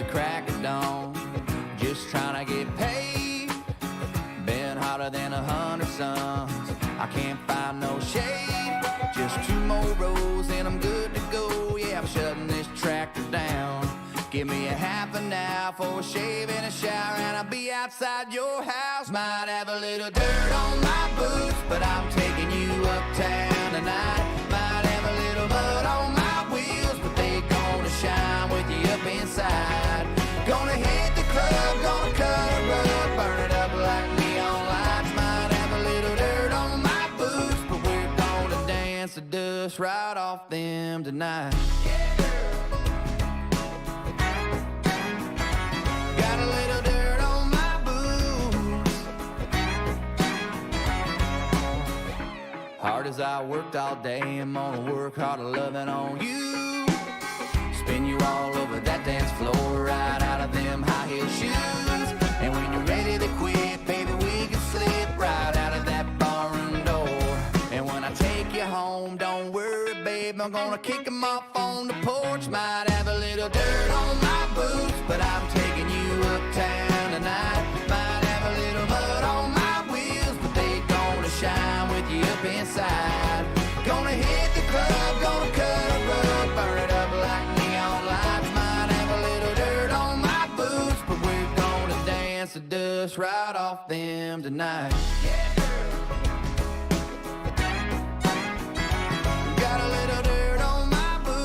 the crack of dawn. Just trying to get paid. Been hotter than 100 suns. I can't find no shade. Just 2 more rows and I'm good to go. Yeah, I'm shutting this tractor down. Give me a half an hour for a shave and a shower, and I'll be outside your house. Might have a little dirt on my boots, but I'm taking you uptown tonight. Might have a little mud on my wheels, but they gonna shine with you up inside. Gonna hit the club, gonna cut a rug, burn it up like neon lights. Might have a little dirt on my boots, but we're gonna dance the dust right off them tonight. Hard as I worked all day, I'm gonna work harder loving on you. Spin you all over that dance floor, right out of them high heel shoes. And when you're ready to quit, baby, we can slip right out of that barroom door. And when I take you home, don't worry, babe, I'm gonna kick them off on the porch. Might have a little dirt on my boots, but I'm taking you uptown tonight. Might have a little mud on my wheels, but they gonna shine with you up inside. Gonna hit the club, gonna cut a rug, burn it up like neon lights. Might have a little dirt on my boots, but we're gonna dance the dust right off them tonight. Got a little dirt on my boots.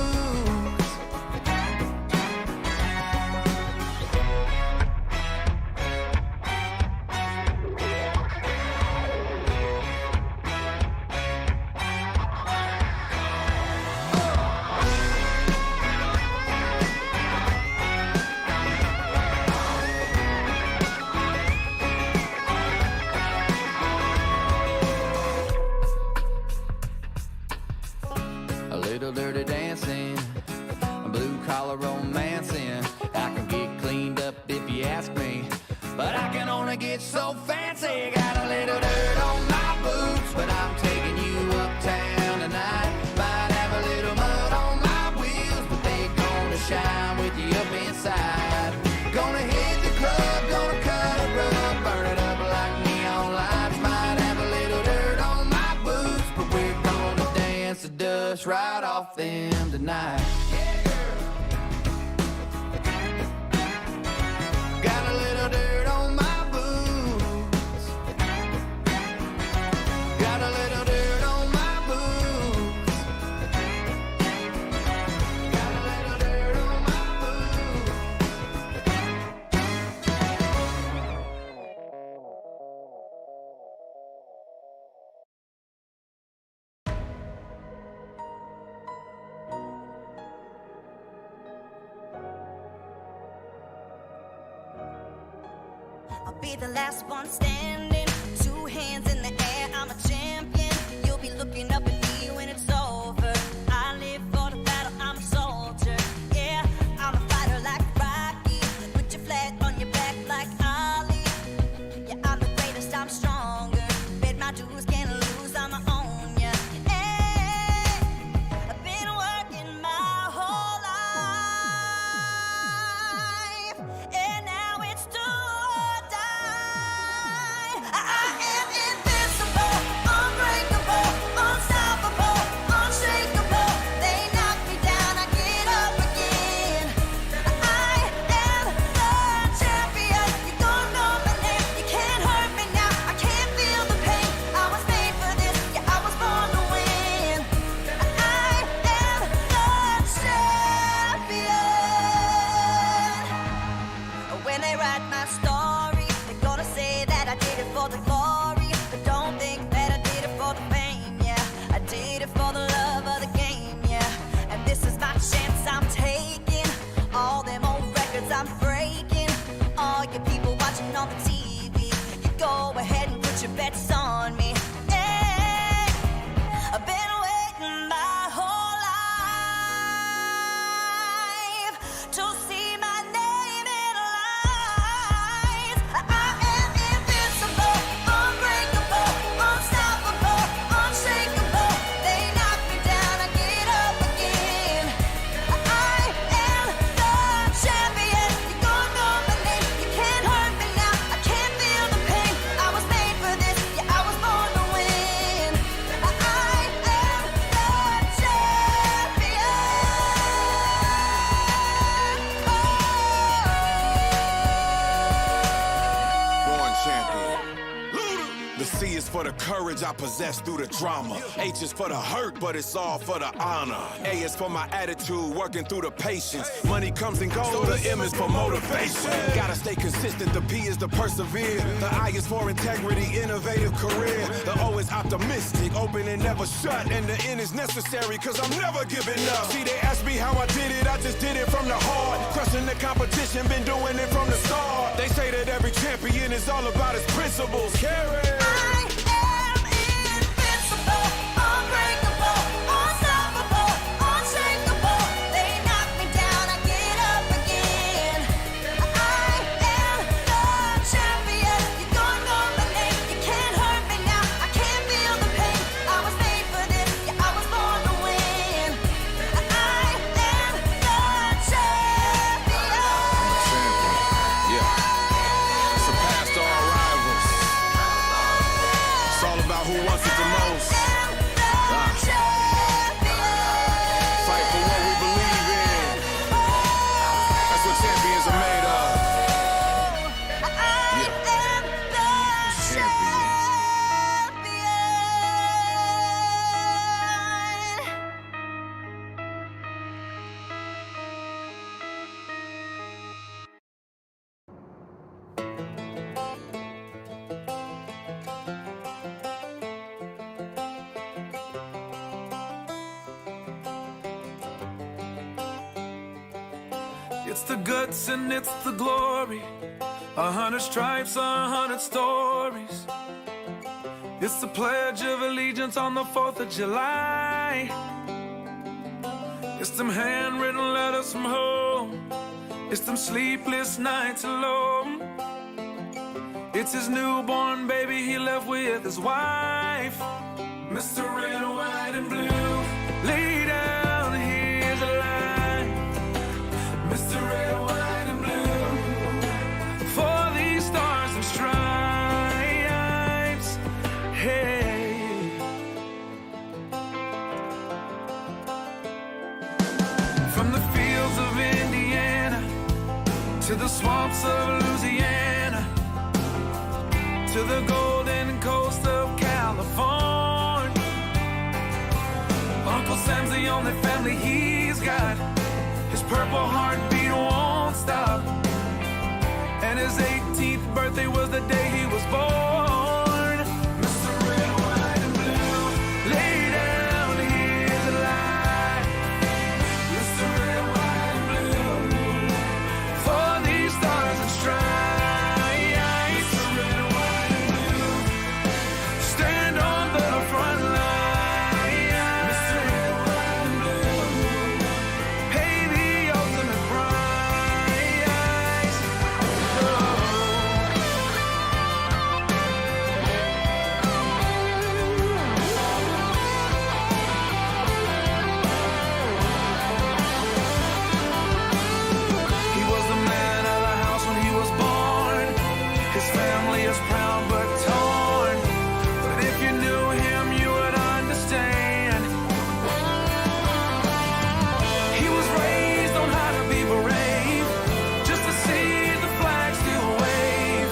Little dirty dancing, blue collar romancing. I can get cleaned up if you ask me, but I can only get so fancy. Got a little dirt on my boots, but I'm taking you uptown tonight. Might have a little mud on my wheels, but they gonna shine with you up inside. Gonna hit the club, gonna cut a rug, burn it up like neon lights. Might have a little dirt on my boots, but we're gonna dance the dust right off them tonight. Got a little dirt on my boots. Got a little dirt on my boots. Got a little dirt on my boots. I'll be the last one standing, 2 hands in the air, I'm a champion. You'll be looking up at me when it's over. I live for the battle, I'm a soldier. Yeah, I'm a fighter like Rocky. Put your flag on your back like Ali. Yeah, I'm the greatest, I'm stronger. Bet my dues, can't lose, I'ma own ya. Hey, I've been working my whole life, and now it's do or die. I am invincible, unbreakable, unstoppable, unshakable. They knock me down, I get up again. I am the champion. You don't know my name, you can't hurt me now. I can't feel the pain. I was made for this, yeah, I was born to win. I am the champion. When they write my story, they're gonna say that I did it for the glory, but don't think that I did it for the fame. Yeah, I did it for the love of the game. Yeah, and this is my chance I'm taking. All them old records I'm breaking. All you people watching on the TV, you go ahead and put your bets on me. Hey, I've been waiting my whole life to see my name in lights. I am invincible, unbreakable, unstoppable, unshakable. They knock me down, I get up again. I am the champion. You The C is for the courage I possess through the drama. H is for the hurt, but it's all for the honor. A is for my attitude, working through the patience. Money comes and goes, so the M is for motivation. Gotta stay consistent, the P is to persevere. The I is for integrity, innovative career. The O is optimistic, open and never shut. And the N is necessary, cause I'm never giving up. See, they ask me how I did it, I just did it from the heart. Crushing the competition, been doing it from the start. They say that every champion is all about his principles. Carry. I am invincible, unbreakable, unstoppable, unshakable. They knock me down, I get up again. I am the champion. You're gonna know my name. You can't hurt me now. I can't feel the pain. I was made for this. Yeah, I was born to win. I am the champion. Yeah. Surpassed all rivals. It's all about who wants it the most. Fight for what we believe in. That's what champions are made of. It's the guts and it's the glory. 100 stripes, 100 stories. It's the Pledge of Allegiance on the 4th of July. It's them handwritten letters from home. It's them sleepless nights alone. It's his newborn baby he left with his wife. Mr. Red, White, and Blue, lay down, here's a line. Mr. Red, White, and Blue, for these stars and stripes. Hey. From the fields of Indiana to the swamps of Louisiana to the golden coast of California, Uncle Sam's the only family he's got. His purple heartbeat won't stop. And his 18th birthday was the day he was born. Mr. Red, White, and Blue, lay down, here's a lie. Mr. Red, White, and Blue, for these stars and stripes. Mr. Red, White, and Blue, stand on the front line. Mr. Red, White, and Blue, pay the ultimate price. He was the man of the house when he was born. His family is proud but torn. But if you knew him, you would understand. He was raised on how to be brave, just to see the flag still wave.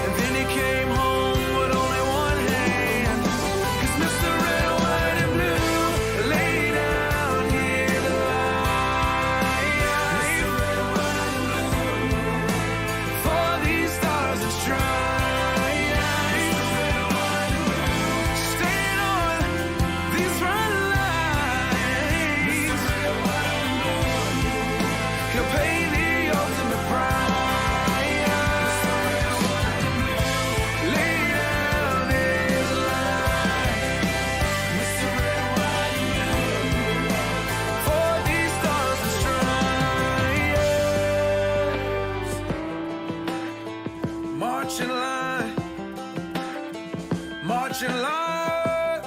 And then he came home with only one hand. 'Cause Mr. Red, White, and Blue, lay down here to lie. Mr. Red, White, and Blue, for these stars and stripes. Mr. Red, White, and Blue, stand on these front lines. Mr. Red, White, and Blue, he'll pay the ultimate price. Mr. Red, White, and Blue, lay down his life. Mr. Red, White, and Blue, for these stars and stripes. March in line, march in line.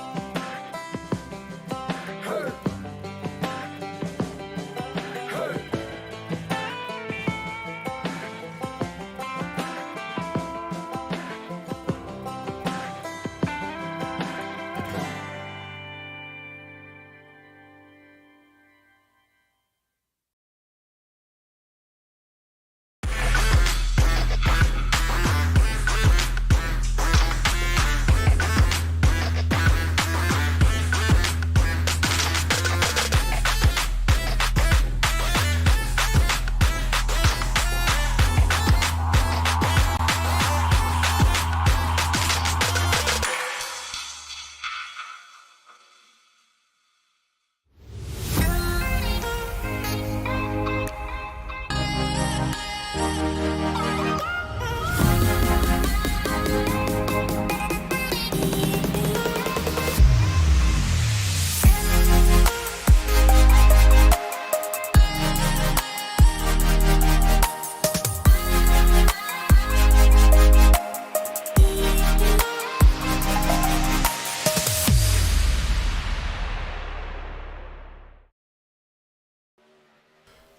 Hey. Hey.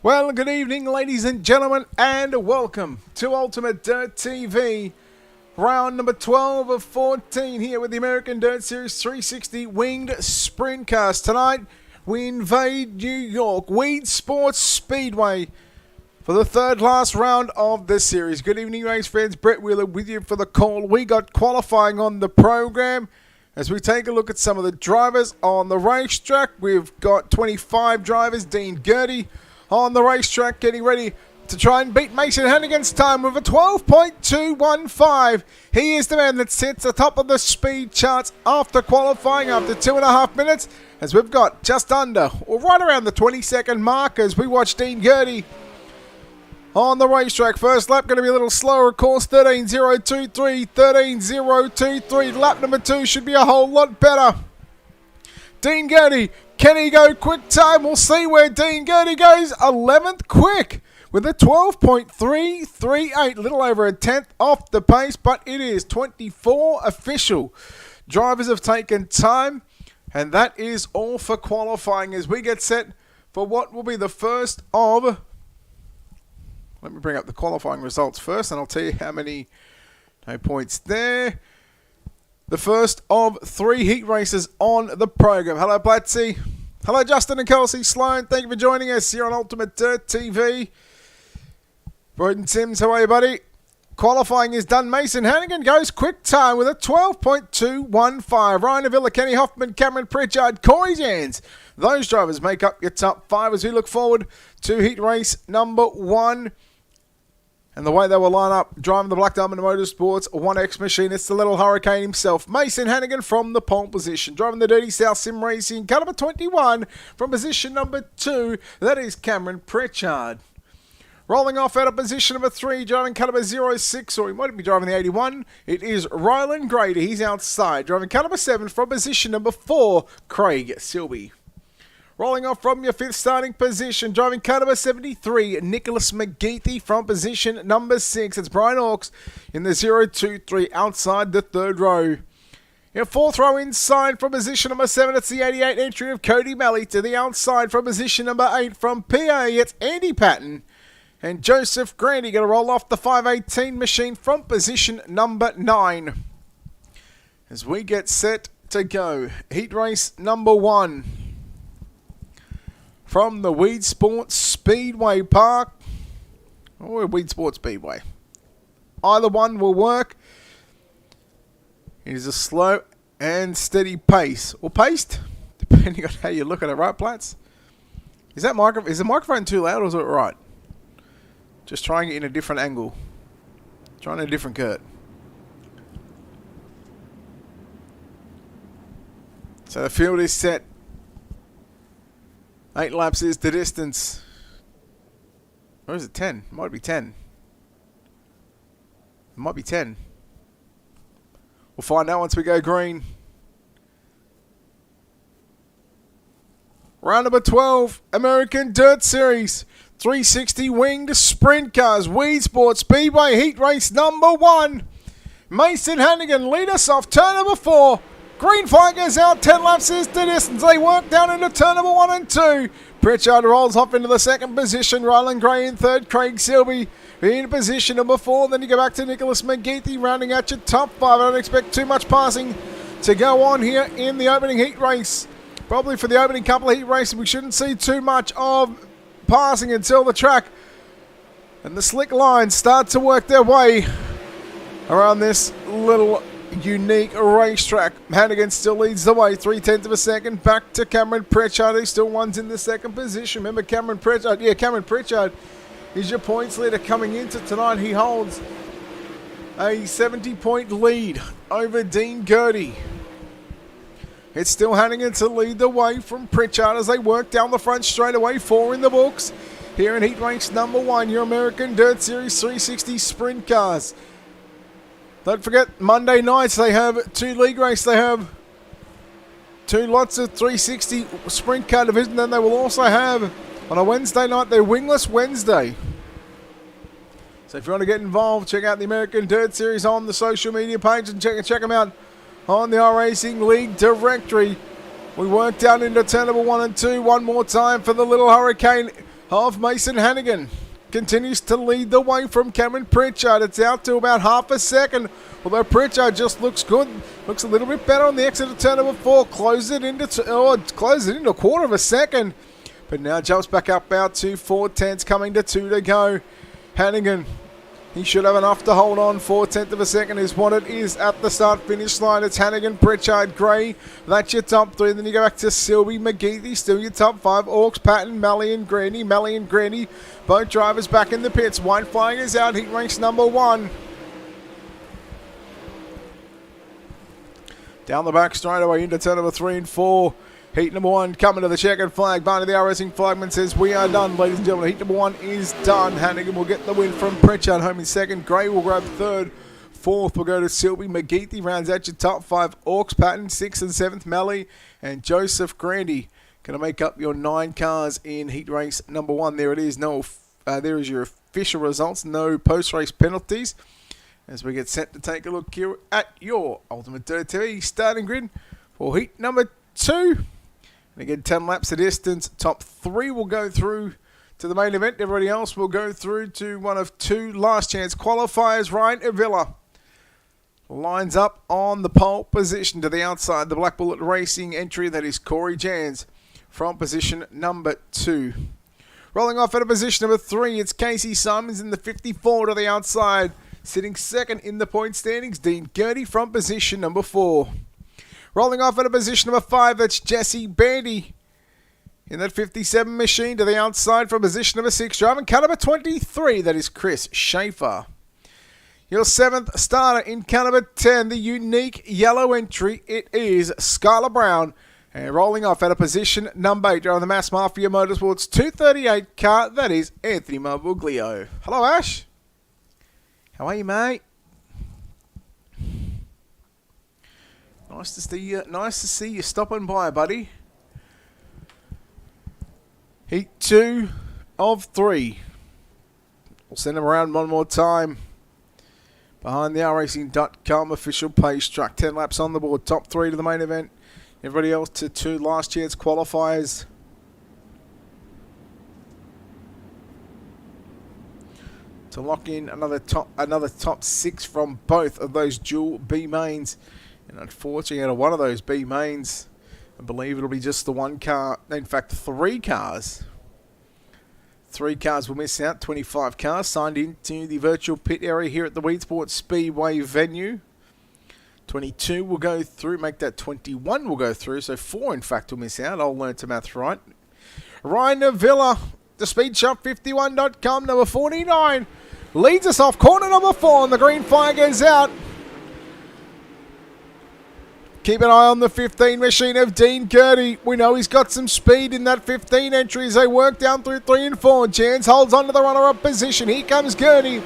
Well, good evening, ladies and gentlemen, and welcome to Ultimate Dirt TV. Round number 12 of 14 here with the American Dirt Series 360 Winged Sprint Cars. Tonight, we invade New York, Weedsport Speedway, for the third last round of this series. Good evening, race fans. Brett Wheeler with you for the call. We got qualifying on the program. As we take a look at some of the drivers on the racetrack, we've got 25 drivers. Dean Gertie on the racetrack getting ready to try and beat Mason Hannigan's time with a 12.215. He is the man that sits atop of the speed charts after qualifying after 2.5 minutes, as we've got just under or right around the 20-second mark as we watch Dean Gertie on the racetrack. First lap going to be a little slower, of course, 13.023, 13.023. Lap number 2 should be a whole lot better. Dean Gertie, can he go quick time? We'll see where Dean Gertie goes. 11th quick with a 12.338, little over a tenth off the pace, but it is 24 official. Drivers have taken time, and that is all for qualifying as we get set for what will be the first of... Let me bring up the qualifying results first, and I'll tell you how many points there. The first of 3 heat races on the program. Hello, Blatzy. Hello, Justin and Kelsey Sloan. Thank you for joining us here on Ultimate Dirt TV. Broden Sims, how are you, buddy? Qualifying is done. Mason Hannigan goes quick time with a 12.215. Ryan Avila, Kenny Hoffman, Cameron Pritchard, Corey Jans. Those drivers make up your top 5 as we look forward to heat race number 1. And the way they will line up, driving the Black Diamond Motorsports 1X machinist, the little Hurricane himself, Mason Hannigan from the pole position. Driving the Dirty South Sim Racing, car number 21 from position number 2, that is Cameron Pritchard. Rolling off out of position number 3, driving car number 06, or he might be driving the 81, it is Rylan Grady, he's outside. Driving car number 7 from position number 4, Craig Silby. Rolling off from your 5th starting position, driving car number 73, Nicholas McGeethy from position number 6. It's Brian Hawkes in the 023 outside the 3rd row. Your 4th row inside from position number 7, it's the 88 entry of Cody Malley. To the outside from position number 8 from PA, it's Andy Patton. And Joseph Grandy going to roll off the 518 machine from position number 9. As we get set to go, heat race number 1. From the Weedsport Speedway Park, or Weedsport Speedway. Either one will work. It is a slow and steady pace, or paced, depending on how you look at it, right, Platts? Is the microphone too loud, or is it right? Just trying it in a different angle. Trying a different cut. So the field is set. 8 laps is the distance. Or is it 10? It might be 10. It might be 10. We'll find out once we go green. Round number 12, American Dirt Series 360 Winged Sprint Cars, Weedsport Speedway Heat Race number 1. Mason Hannigan lead us off turn number 4. Green flag goes out, 10 laps is the distance. They work down into turn number 1 and 2. Pritchard rolls off into the 2nd position. Rylan Gray in 3rd. Craig Silby in position number 4. Then you go back to Nicholas McGeethy rounding out your top 5. I don't expect too much passing to go on here in the opening heat race. Probably for the opening couple of heat races, we shouldn't see too much of passing until the track and the slick lines start to work their way around this little unique racetrack. Hannigan still leads the way, 0.3 of a second back to Cameron Pritchard. He still one's in the 2nd position. Remember Cameron Pritchard? Yeah, Cameron Pritchard is your points leader coming into tonight. He holds a 70-point lead over Dean Gertie. It's still Hannigan to lead the way from Pritchard as they work down the front straight away. 4 in the books here in heat race number 1, your American Dirt Series 360 Sprint Cars. Don't forget, Monday nights they have 2 league races. They have 2 lots of 360 Sprint Car Division. Then they will also have, on a Wednesday night, their Wingless Wednesday. So if you want to get involved, check out the American Dirt Series on the social media page and check them out on the iRacing League directory. We work down into turn number 1 and 2. One more time for the little Hurricane. of Mason Hannigan. Continues to lead the way from Cameron Pritchard. It's out to about half a second. Although Pritchard just looks good. Looks a little bit better on the exit of turn number 4. Close it into a quarter of a second. But now jumps back up out to 4/10, coming to 2 to go. Hannigan, he should have enough to hold on. 4/10 of a second is what it is at the start-finish line. It's Hannigan, Pritchard, Gray. That's your top 3. Then you go back to Silby, McGeethy, still your top 5. Orks, Patton, Malley and Granny. Both drivers back in the pits. White flag is out. Heat race number 1. Down the back straight away into turn number 3 and 4. Heat number 1 coming to the checkered flag. Barney the R-Racing flagman says we are done, ladies and gentlemen. Heat number 1 is done. Hannigan will get the win from Pritchard. Home in second. Gray will grab third. Fourth will go to Silby. McGeethy rounds out your top 5. Orks, Patton, 6th and 7th. Malley and Joseph Grandy going to make up your 9 cars in heat race number 1. There it is. There is your official results. No post-race penalties. As we get set to take a look here at your Ultimate Dirt TV starting grid for heat number 2. And again, 10 laps of distance. Top 3 will go through to the main event. Everybody else will go through to one of 2 last chance qualifiers. Ryan Avila lines up on the pole position to the outside. The Black Bullet Racing entry, that is Corey Jans from position number 2. Rolling off at a position number 3, it's Casey Simons in the 54 to the outside. Sitting second in the point standings, Dean Gertie from position number 4. Rolling off at a position number 5, that's Jesse Bandy in that 57 machine to the outside from position number 6. Driving car number 23, that is Chris Schaefer. Your 7th starter in car number 10, the unique yellow entry, it is Skylar Brown. And rolling off at a position number 8, driving the Mass Mafia Motorsports 238 car, that is Anthony Marbuglio. Hello, Ash. How are you, mate? Nice to see you stopping by, buddy. Heat 2 of 3. We'll send them around one more time. Behind the rracing.com official page track. 10 laps on the board. Top 3 to the main event. Everybody else to 2 last chance qualifiers. To lock in another top 6 from both of those dual B mains. And unfortunately, out of one of those B mains, I believe it'll be just the 1 car. In fact, 3 cars. 3 cars will miss out. 25 cars signed into the virtual pit area here at the Weedsport Speedway venue. 22 will go through. Make that 21 will go through. So 4, in fact, will miss out. I'll learn to math right. Ryan Avila, the SpeedShop51.com, number 49, leads us off corner number 4, and the green flag goes out. Keep an eye on the 15 machine of Dean Gertie. We know he's got some speed in that 15 entry as they work down through 3 and 4. Jans holds on to the runner-up position. Here comes Gertie.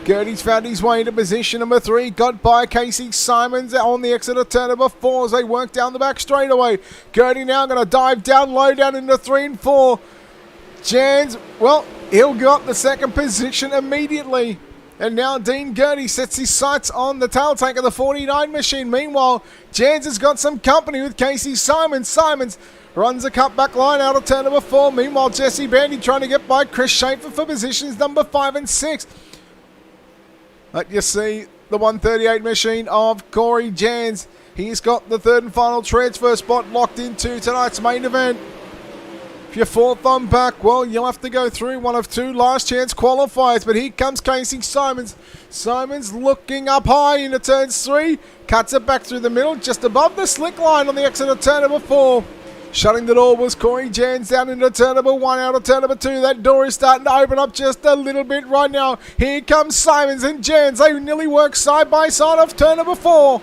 Gertie's found his way into position number 3. Got by Casey Simons on the exit of turn number 4 as they work down the back straightaway. Gertie now going to dive down low down into 3 and 4. Jans, well, he'll go up the second position immediately. And now Dean Gertie sets his sights on the tail tank of the 49 machine. Meanwhile, Jans has got some company with Casey Simons. Simons runs a cutback line out of turn number 4. Meanwhile, Jesse Bandy trying to get by Chris Schaefer for positions number 5 and 6. Let you see the 138 machine of Corey Jans. He's got the 3rd and final transfer spot locked into tonight's main event. If you're 4th on back, well, you'll have to go through one of 2 last chance qualifiers. But here comes Casey Simons. Simons looking up high into turns 3. Cuts it back through the middle, just above the slick line on the exit of turn number 4. Shutting the door was Corey Jans down into turn number 1, out of turn number 2. That door is starting to open up just a little bit right now. Here comes Simons and Jans. They nearly work side by side off turn number 4.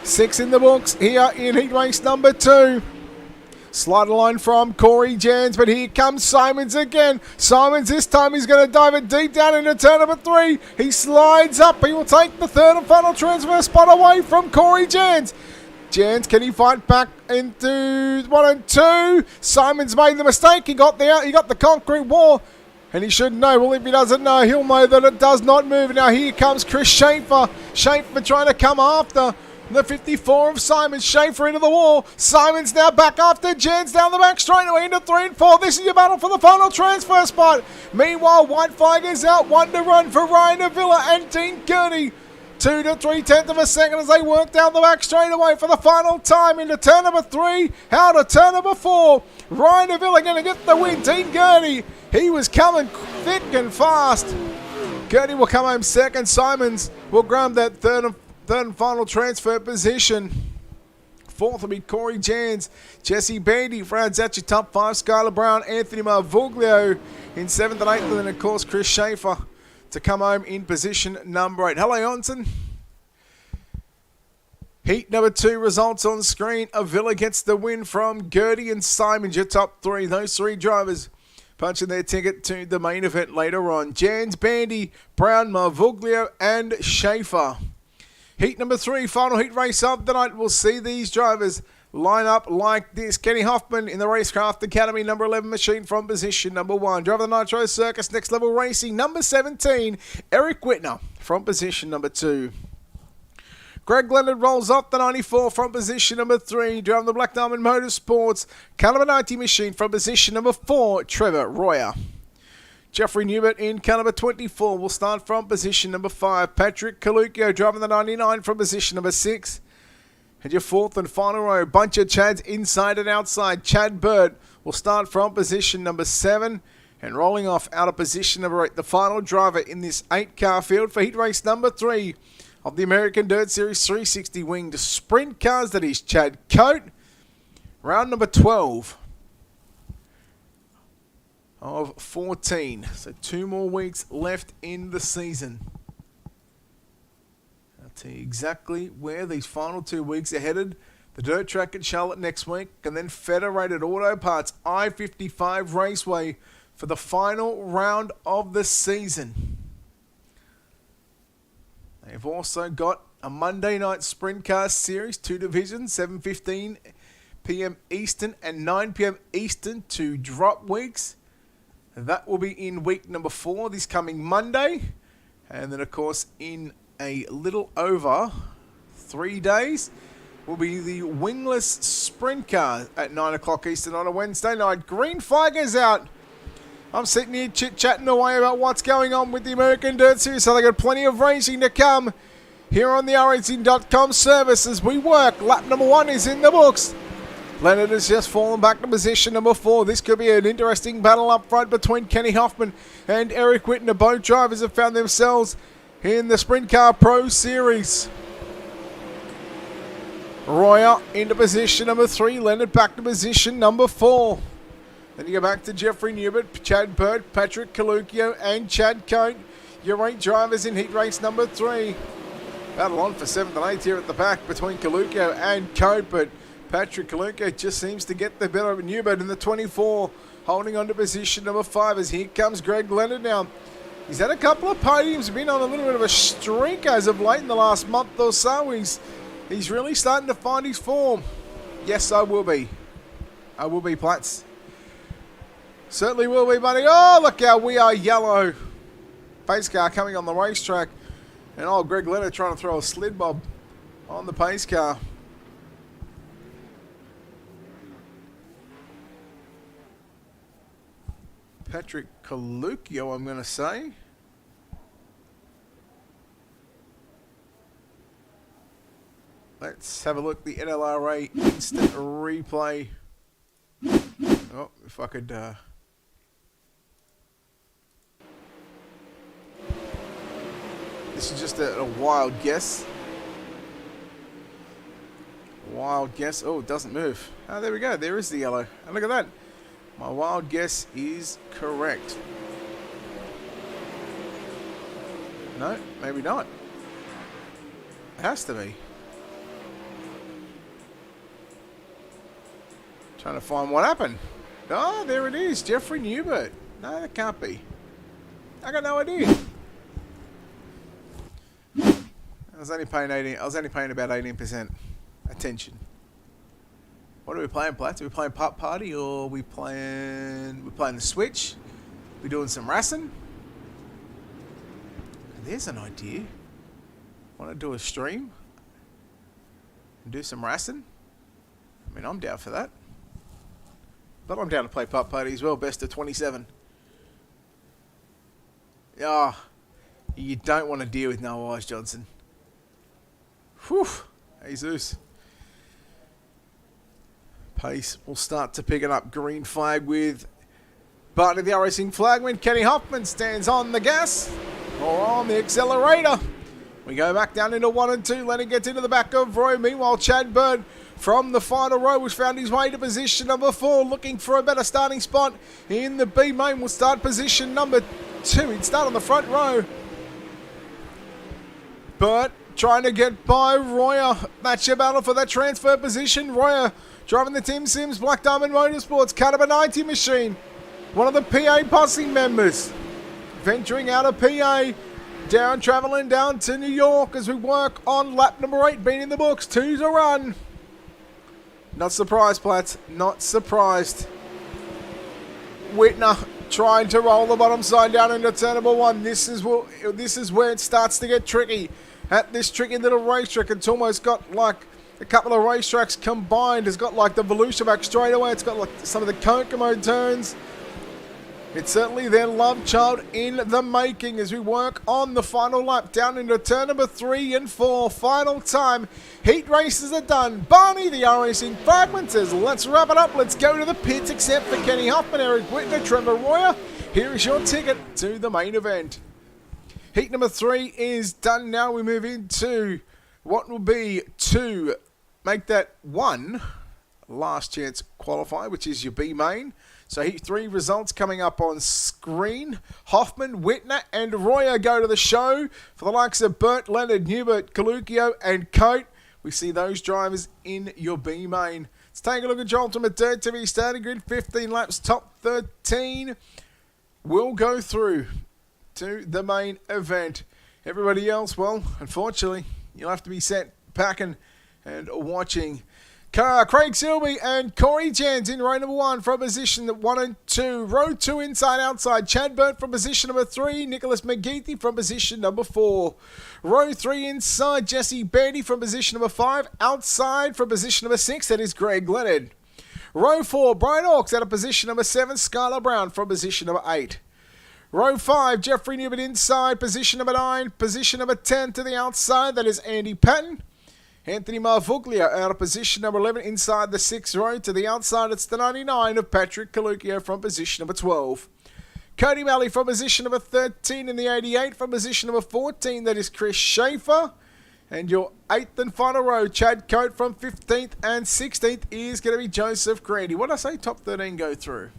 6 in the books here in heat race number 2. Slider line from Corey Jans, but here comes Simons again. Simons this time he's going to dive it deep down into turn number 3. He slides up. He will take the 3rd and final transfer spot away from Corey Jans. Jans, can he fight back into 1 and 2? Simons made the mistake. He got the concrete wall, and he should know. Well, if he doesn't know, he'll know that it does not move. Now here comes Chris Schaefer. Schaefer trying to come after. The 54 of Simon. Schaefer into the wall. Simon's now back after Jens down the back straightaway into 3 and 4. This is your battle for the final transfer spot. Meanwhile, White Flag is out. 1 to run for Ryan Avila and Dean Gurney. 2 to 3/10 of a second as they work down the back straightaway for the final time into turn number 3. Out of turn number 4. Ryan Avila going to get the win. Dean Gurney, he was coming thick and fast. Gurney will come home second. Simons will grab that third and final transfer position. Fourth will be Corey Jans. Jesse Bandy rounds out your top 5. Skylar Brown, Anthony Marvoglio in 7th and 8th. And then, of course, Chris Schaefer to come home in position number 8. Hello, Onsen. Heat number 2 results on screen. Avila gets the win from Gertie and Simons, your top 3. Those 3 drivers punching their ticket to the main event later on. Jans, Bandy, Brown, Marvoglio, and Schaefer. Heat number 3, final heat race of the night. We'll see these drivers line up like this. Kenny Hoffman in the Racecraft Academy number 11 machine from position number 1. Driver of the Nitro Circus Next Level Racing number 17, Eric Whitner from position number 2. Greg Leonard rolls off the 94 from position number 3. Driving the Black Diamond Motorsports car number 90 machine from position number 4, Trevor Royer. Jeffrey Newbert in car number 24 will start from position number 5. Patrick Caluccio driving the 99 from position number 6. And your 4th and final row, bunch of Chads inside and outside. Chad Bird will start from position number 7. And rolling off out of position number 8, the final driver in this 8-car field for heat race number 3 of the American Dirt Series 360 winged sprint cars. That is Chad Coate. Round number 12. Of 14. So 2 more weeks left in the season. I'll tell you exactly where these final 2 weeks are headed. The dirt track at Charlotte next week, and then Federated Auto Parts I-55 Raceway for the final round of the season. They've also got a Monday night Sprint Cars Series, 2 divisions, 7:15 p.m. Eastern and 9 p.m. Eastern, 2 drop weeks. That will be in week number 4 this coming Monday. And then, of course, in a little over 3 days will be the wingless sprint car at 9 o'clock Eastern on a Wednesday night. Green flag is out. I'm sitting here chit-chatting away about what's going on with the American Dirt Series, so they got plenty of racing to come here on the racing.com service as we work. Lap number 1 is in the books. Leonard has just fallen back to position number 4. This could be an interesting battle up front between Kenny Hoffman and Eric Whitner. Both drivers have found themselves in the Sprint Car Pro Series. Royer into position number 3. Leonard back to position number 4. Then you go back to Jeffrey Newbert, Chad Burt, Patrick Caluccio, and Chad Coate. Your 8 drivers in heat race number 3. Battle on for 7th and 8th here at the back between Caluccio and Coate, but Patrick Caluccio just seems to get the better of Newbert in the 24, holding on to position number 5 as here comes Greg Leonard now. He's had a couple of podiums, been on a little bit of a streak as of late in the last month or so. He's really starting to find his form. Yes, I will be. I will be, Platts. Certainly will be, buddy. Oh, look how we are yellow. Pace car coming on the racetrack. And old Greg Leonard trying to throw a slid bob on the pace car. Patrick Caluccio, I'm going to say. Let's have a look. The NLRA instant replay. Oh, if I could... This is just a wild guess. Wild guess. Oh, it doesn't move. Oh, there we go. There is the yellow. And look at that. My wild guess is correct. No, maybe not. It has to be. Trying to find what happened. Oh, there it is. Jeffrey Newbert. No, that can't be. I got no idea. I was only paying about 18% attention. What are we playing, Platts? Are we playing Pop Party or are we playing the Switch? We doing some racing? There's an idea. Want to do a stream? and do some racing. I mean, I'm down for that. But I'm down to play putt party as well. Best of 27. Ah, you don't want to deal with no eyes, Johnson. Whew. Jesus. Pace will start to pick it up. Green flag with Barton of the racing flag when Kenny Hoffman stands on the gas or on the accelerator. We go back down into 1 and 2. Lennon gets into the back of Roy. Meanwhile, Chad Bird from the final row has found his way to position number 4, looking for a better starting spot in the B main. Will start position number 2. He'd start on the front row. Burt trying to get by Royer. That's your battle for that transfer position. Royer driving the Tim Sims Black Diamond Motorsports Caliber 90 machine. One of the PA posse members. Venturing out of PA. Travelling down to New York as we work on lap number 8. Been in the books. 2 to run. Not surprised, Platts. Not surprised. Whitner trying to roll the bottom side down into turn number 1. This is where it starts to get tricky. At this tricky little racetrack, it's almost got like a couple of racetracks combined. It's got like the Volusia back straightaway. It's got like some of the Kokomo turns. It's certainly their love child in the making as we work on the final lap down into turn number 3 and 4. Final time. Heat races are done. Barney, the R-Racing Fragment, says, let's wrap it up. Let's go to the pits, except for Kenny Hoffman, Eric Whitner, Trevor Royer. Here is your ticket to the main event. Heat number 3 is done now. We move into what will be to make that 1 last chance qualify, which is your B main. So Heat 3 results coming up on screen. Hoffman, Whitner and Royer go to the show. For the likes of Burt, Leonard, Hubert, Coluccio and Coate, we see those drivers in your B main. Let's take a look at your Ultimate Dirt TV starting grid. 15 laps, top 13 will go through to the main event. Everybody else, well, unfortunately, you'll have to be set packing and watching. Craig Silby and Corey Jans in row number 1 from position 1 and 2. Row 2 inside outside. Chad Burt from position number 3. Nicholas McGeethy from position number 4. Row 3 inside. Jesse Beatty from position number 5. Outside from position number 6. That is Greg Leonard. Row 4. Brian Hawks out of position number 7. Skylar Brown from position number 8. Row 5. Jeffrey Newman inside. Position number 9. Position number 10 to the outside. That is Andy Patton. Anthony Marvuglia out of position number 11 inside the 6th row. To the outside, it's the 99 of Patrick Coluccio from position number 12. Cody Malley from position number 13 in the 88 from position number 14. That is Chris Schaefer. And your 8th and final row, Chad Coate from 15th and 16th is going to be Joseph Grady. What did I say? Top 13 go through.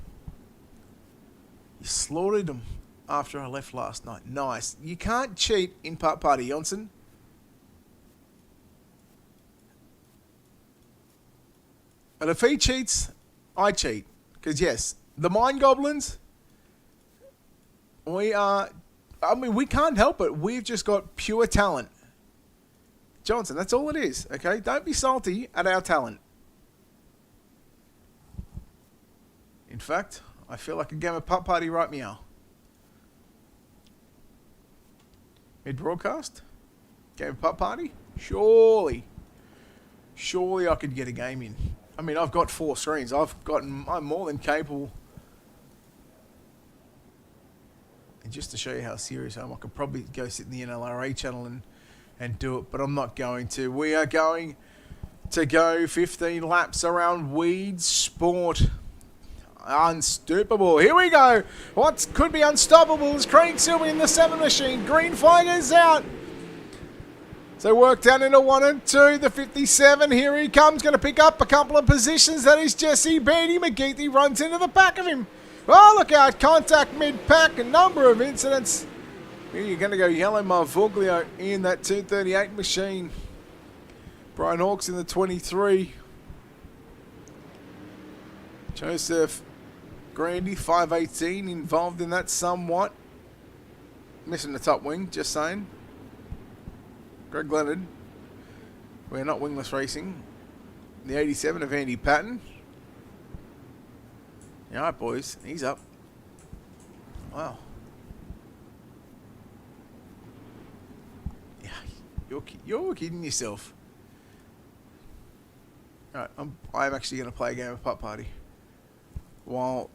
You slaughtered them after I left last night. Nice. You can't cheat in putt party, Johnson. But if he cheats, I cheat. Because, yes, the Mind Goblins, we can't help it. We've just got pure talent. Johnson, that's all it is, okay? Don't be salty at our talent. In fact, I feel like a game of putt party right meow. Mid-broadcast? Game of putt party? Surely I could get a game in. I mean, I've got 4 screens. I'm more than capable. And just to show you how serious I am, I could probably go sit in the NLRA channel and do it, but I'm not going to. We are going to go 15 laps around Weedsport. Unstoppable. Here we go. What could be unstoppable is Craig Silby in the 7 machine. Green flag is out. So work down into 1 and 2. The 57. Here he comes. Going to pick up a couple of positions. That is Jesse Beatty. McGeethy runs into the back of him. Oh, look out. Contact mid-pack. A number of incidents. Here you're going to go yellow Marvoglio in that 238 machine. Brian Hawks in the 23. Joseph Grandy, 518, involved in that somewhat. Missing the top wing, just saying. Greg Leonard. We're not wingless racing. The 87 of Andy Patton. All right, boys. He's up. Wow. Yeah, you're kidding yourself. Alright, I'm actually going to play a game of Putt Party. While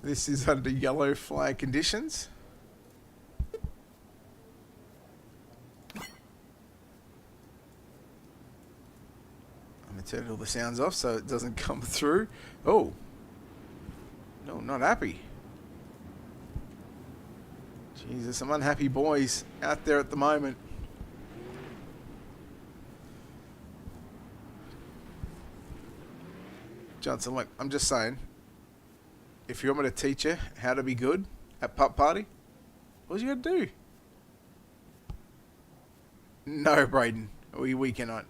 this is under yellow flag conditions. I'm going to turn all the sounds off so it doesn't come through. Oh. No, not happy. Jeez, there's some unhappy boys out there at the moment. Johnson, look, I'm just saying, if you want me to teach you how to be good at Putt Party, what you got to do? No, Braden, we cannot.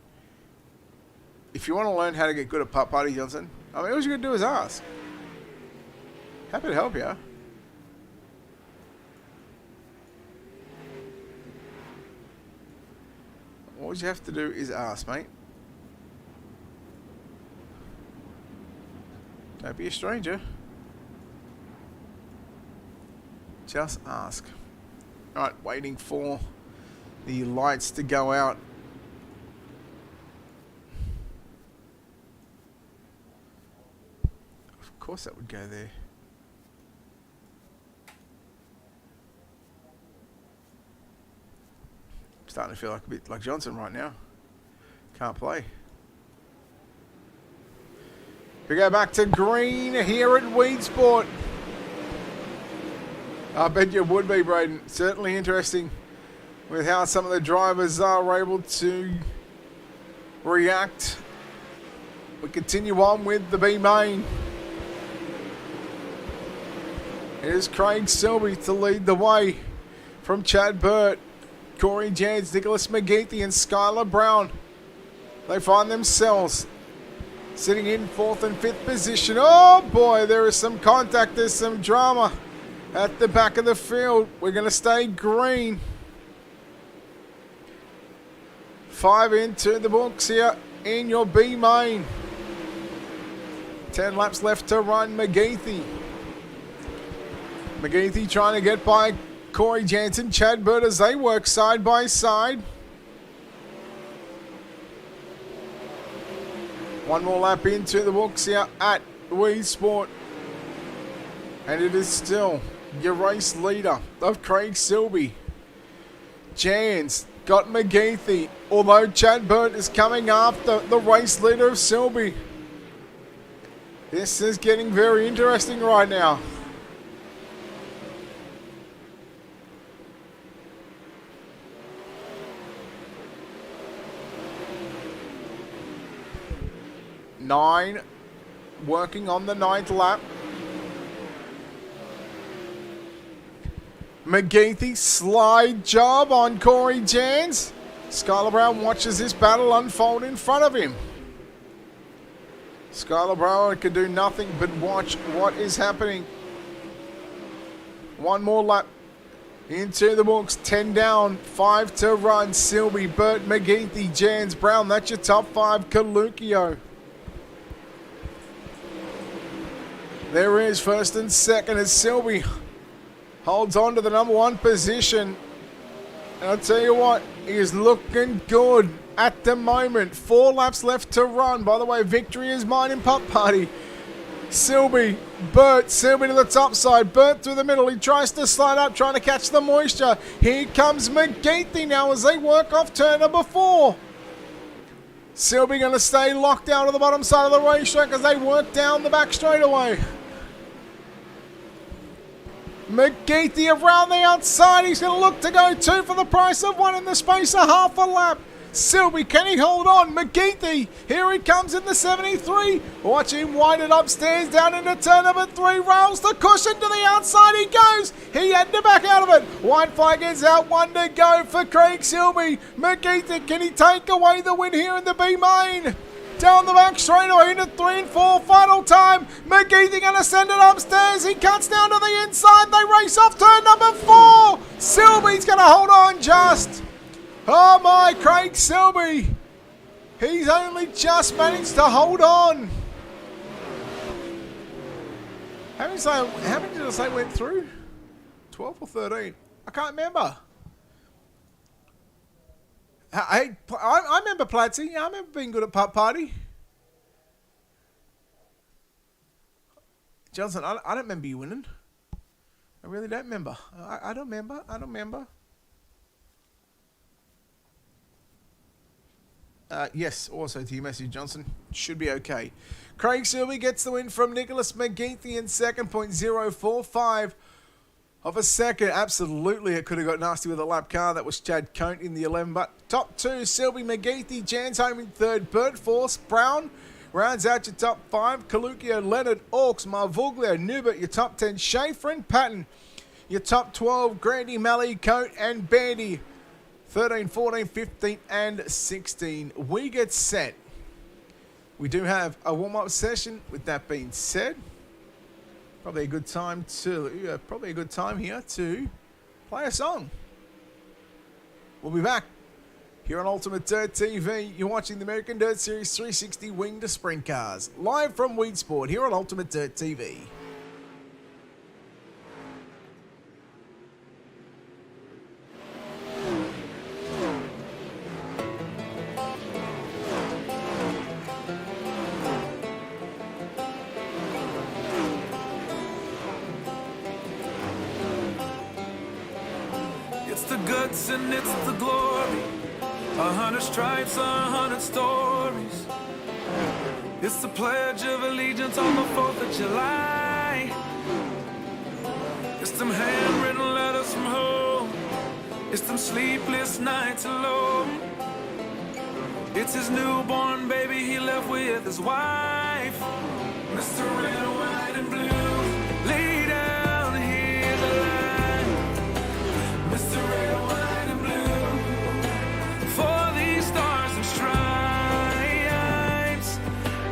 If you want to learn how to get good at Putt Party, Johnson, I mean, all you got to do is ask. Happy to help you. All you have to do is ask, mate. Don't be a stranger. Just ask. Alright, waiting for the lights to go out. Of course that would go there. I'm starting to feel like a bit like Johnson right now. Can't play. We go back to green here at Weedsport. I bet you would be, Braden. Certainly interesting with how some of the drivers are able to react. We continue on with the B main. Here's Craig Selby to lead the way from Chad Burt, Corey Jans, Nicholas McGeethy and Skylar Brown. They find themselves sitting in 4th and 5th position. Oh boy, there is some contact, there's some drama at the back of the field. We're going to stay green. 5 into the books here in your B main. 10 laps left to run. McGeethy trying to get by Corey Jansen, Chad Burt as they work side by side. One more lap into the books here at Weedsport. And it is still your race leader of Craig Selby. Jans got McGeethy, although Chad Burt is coming after the race leader of Selby. This is getting very interesting right now. Nine, working on the 9th lap. McGeethy, slide job on Corey Jans. Skylar Brown watches this battle unfold in front of him. Skylar Brown can do nothing but watch what is happening. One more lap into the books. 10 down, 5 to run. Selby, Burt, McGeethy, Jans, Brown. That's your top 5. Kalukio. There is 1st and 2nd as Selby holds on to the number 1 position. And I'll tell you what, he is looking good at the moment. 4 laps left to run. By the way, victory is mine in Putt Party. Selby, Burt, Selby to the top side. Burt through the middle. He tries to slide up, trying to catch the moisture. Here comes McGeethy now as they work off turn number 4. Selby going to stay locked down to the bottom side of the racetrack as they work down the back straightaway. McGeethy around the outside. He's going to look to go 2 for the price of 1 in the space of half a lap. Selby, can he hold on? McGeethy, here he comes in the 73. Watch him wind it upstairs down into turn number 3. Rails the cushion to the outside. He goes. He had to back out of it. White flag is out. 1 to go for Craig Selby. McGeethy, can he take away the win here in the B main? Down the back straightaway into 3 and 4. Final time. McGeethy going to send it upstairs. He cuts down to the inside. They race off turn number 4. Selby's going to hold on just. Oh my, Craig Selby. He's only just managed to hold on. How many did I say went through? 12 or 13? I can't remember. I remember Platzi. Yeah, I remember being good at Putt Party. Johnson, I don't remember you winning. I really don't remember. I don't remember. Yes, also to your message, Johnson. Should be okay. Craig Silby gets the win from Nicholas McGeethy in second, 0.045 of a second. Absolutely, it could have got nasty with a lap car. That was Chad Cote in the 11. But top two, Silby McGeethy, Jan's home in third. Bert Force, Brown rounds out your top 5. Kalukia, Leonard, Orks, Marvuglio, Newbert, your top 10. Schaefer and Patton, your top 12. Grandy, Malley, Cote, and Bandy, 13, 14, 15, and 16. We get set. We do have a warm-up session. With that being said, probably a good time here to play a song. We'll be back here on Ultimate Dirt TV. You're watching the American Dirt Series 360 Winged Sprint Cars, live from Weedsport here on Ultimate Dirt TV. It's the guts and it's the glory. 100 stripes, 100 stories. It's the Pledge of Allegiance on the 4th of July. It's them handwritten letters from home. It's them sleepless nights alone. It's his newborn baby he left with his wife. Mr. Red, White, and Blue, lay down, here's a line. Mr. Red, White, and Blue, for these stars and stripes.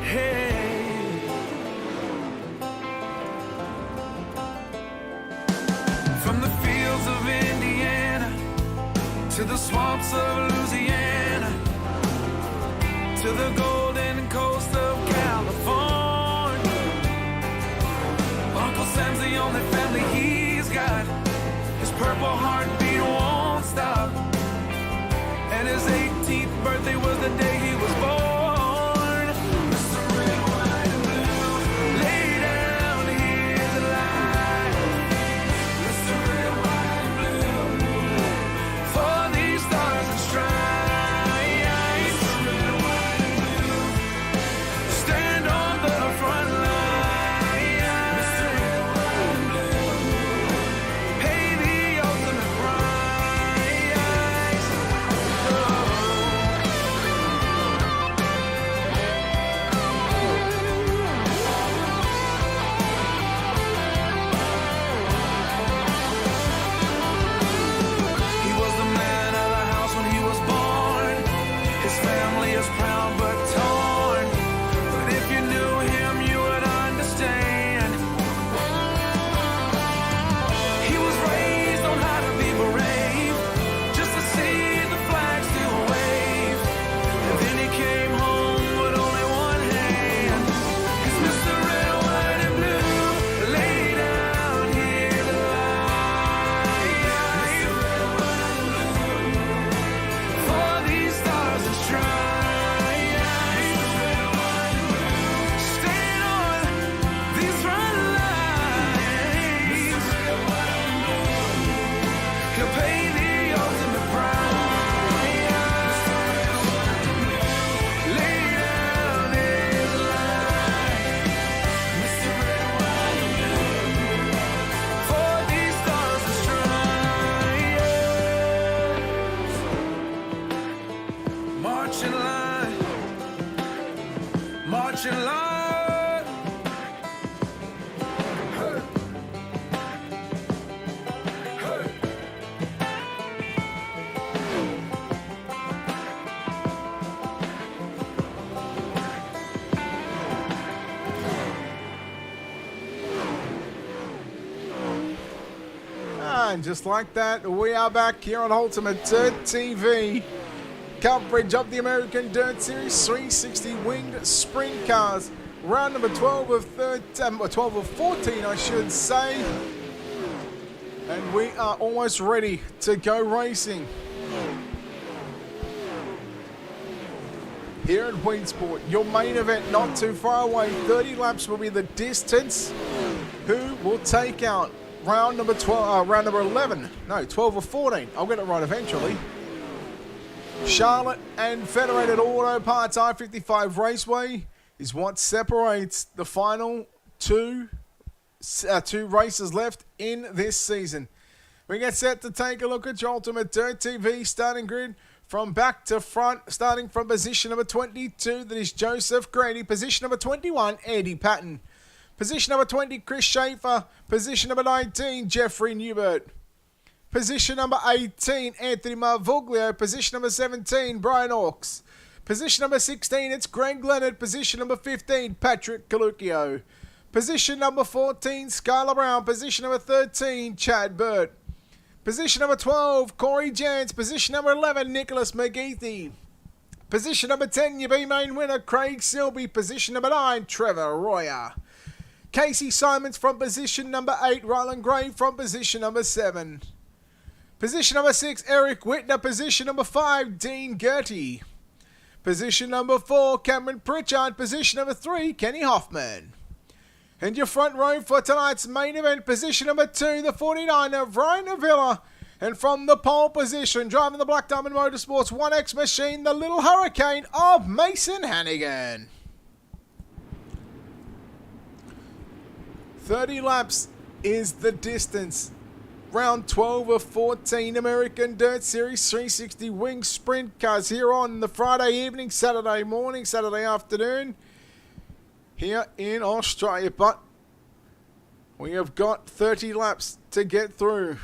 Hey. From the fields of Indiana to the swamps of Louisiana to the golden coast of California, Uncle Sam's the only family he's got. His purple heartbeat won't stop, and his 18th birthday was the day he was born. Mr. Red, White, and Blue, lay down, here's a line. Mr. Red, White, and Blue, for these stars and stripes. Mr. Red, White, and Blue, stand on the front line. Mr. Red, White, and Blue, pay the ultimate price. Oh. He was the man of the house when he was born. His family is proud but torn. But if you knew him, you would understand. He was raised on how to be brave, just to see the flag still wave. And then he came home with only one hand. 'Cause Mr. Red, White, and Blue, lay down, here's a line. Mr. Red, White, and Blue, for these stars and stripes. Mr. Red, White, and Blue, stand on these front lines. Mr. Red, White, and Blue, he'll pay the ultimate price. Mr. Red, White, and Blue, lay down his life. Mr. Red, White, and Blue, for these stars and stripes. March in line, march in line. Hey. Hey. And just like that, we are back here on Ultimate Dirt TV. Coverage of the American Dirt Series 360 Winged Sprint Cars. Round number 12 of 14, I should say. And we are almost ready to go racing. Here at Weedsport, your main event not too far away. 30 laps will be the distance. who will take out round number 12, round number 11. No, 12 or 14. I'll get it right eventually. Charlotte and Federated Auto Parts I-55 Raceway is what separates the final two races left in this season. We get set to take a look at your Ultimate Dirt TV starting grid from back to front, starting from position number 22, that is Joseph Grady. Position number 21, Eddie Patton. Position number 20, Chris Schaefer. Position number 19, Jeffrey Newbert. Position number 18, Anthony Marvoglio. Position number 17, Brian Hawkes. Position number 16, it's Greg Leonard. Position number 15, Patrick Caluccio. Position number 14, Skylar Brown. Position number 13, Chad Burt. Position number 12, Corey Jans. Position number 11, Nicholas McGeethy. Position number 10, your B-main winner, Craig Silby. Position number 9, Trevor Royer. Casey Simons from position number 8, Ryland Gray from position number 7. Position number 6, Eric Whitner. Position number 5, Dean Gertie. Position number 4, Cameron Pritchard. Position number 3, Kenny Hoffman. And your front row for tonight's main event, position number 2, the 49er, Ryan Avila. And from the pole position, driving the Black Diamond Motorsports 1X machine, the Little Hurricane of Mason Hannigan. 30 laps is the distance. Round 12 of 14 American Dirt Series 360 Wing Sprint Cars here on the Friday evening, Saturday morning, Saturday afternoon, here in Australia. But we have got 30 laps to get through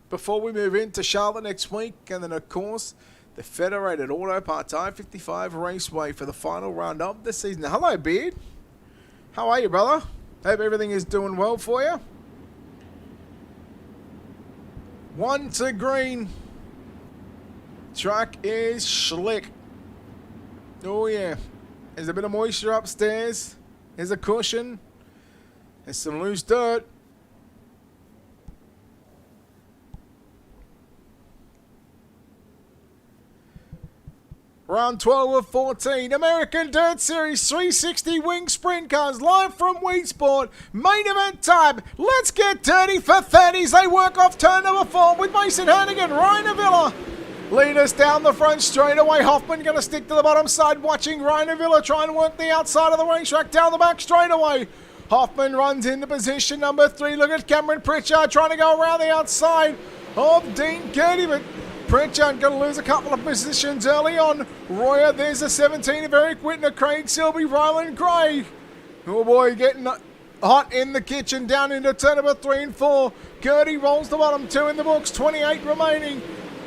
before we move into Charlotte next week, and then of course the Federated Auto Parts I-55 Raceway for the final round of the season. Hello, Beard. How are you, brother? Hope everything is doing well for you. 1 to green. Track is slick. Oh yeah. There's a bit of moisture upstairs. There's a cushion. There's some loose dirt. Round 12 of 14, American Dirt Series 360 Wing Sprint Cars, live from Weedsport. Main event time. Let's get dirty for 30s. They work off turn number 4 with Mason Hannigan, Ryan Avila. Lead us down the front straight away. Hoffman going to stick to the bottom side, watching Ryan Avila try and work the outside of the racetrack down the back straight away. Hoffman runs into position number 3. Look at Cameron Pritchard trying to go around the outside of Dean Gertie, but Pritchard going to lose a couple of positions early on. Royer, there's a 17 of Eric Whitner, Craig Silby, Ryland Gray. Oh boy, getting hot in the kitchen down into turn number 3 and 4. Gertie rolls the bottom 2 in the books, 28 remaining.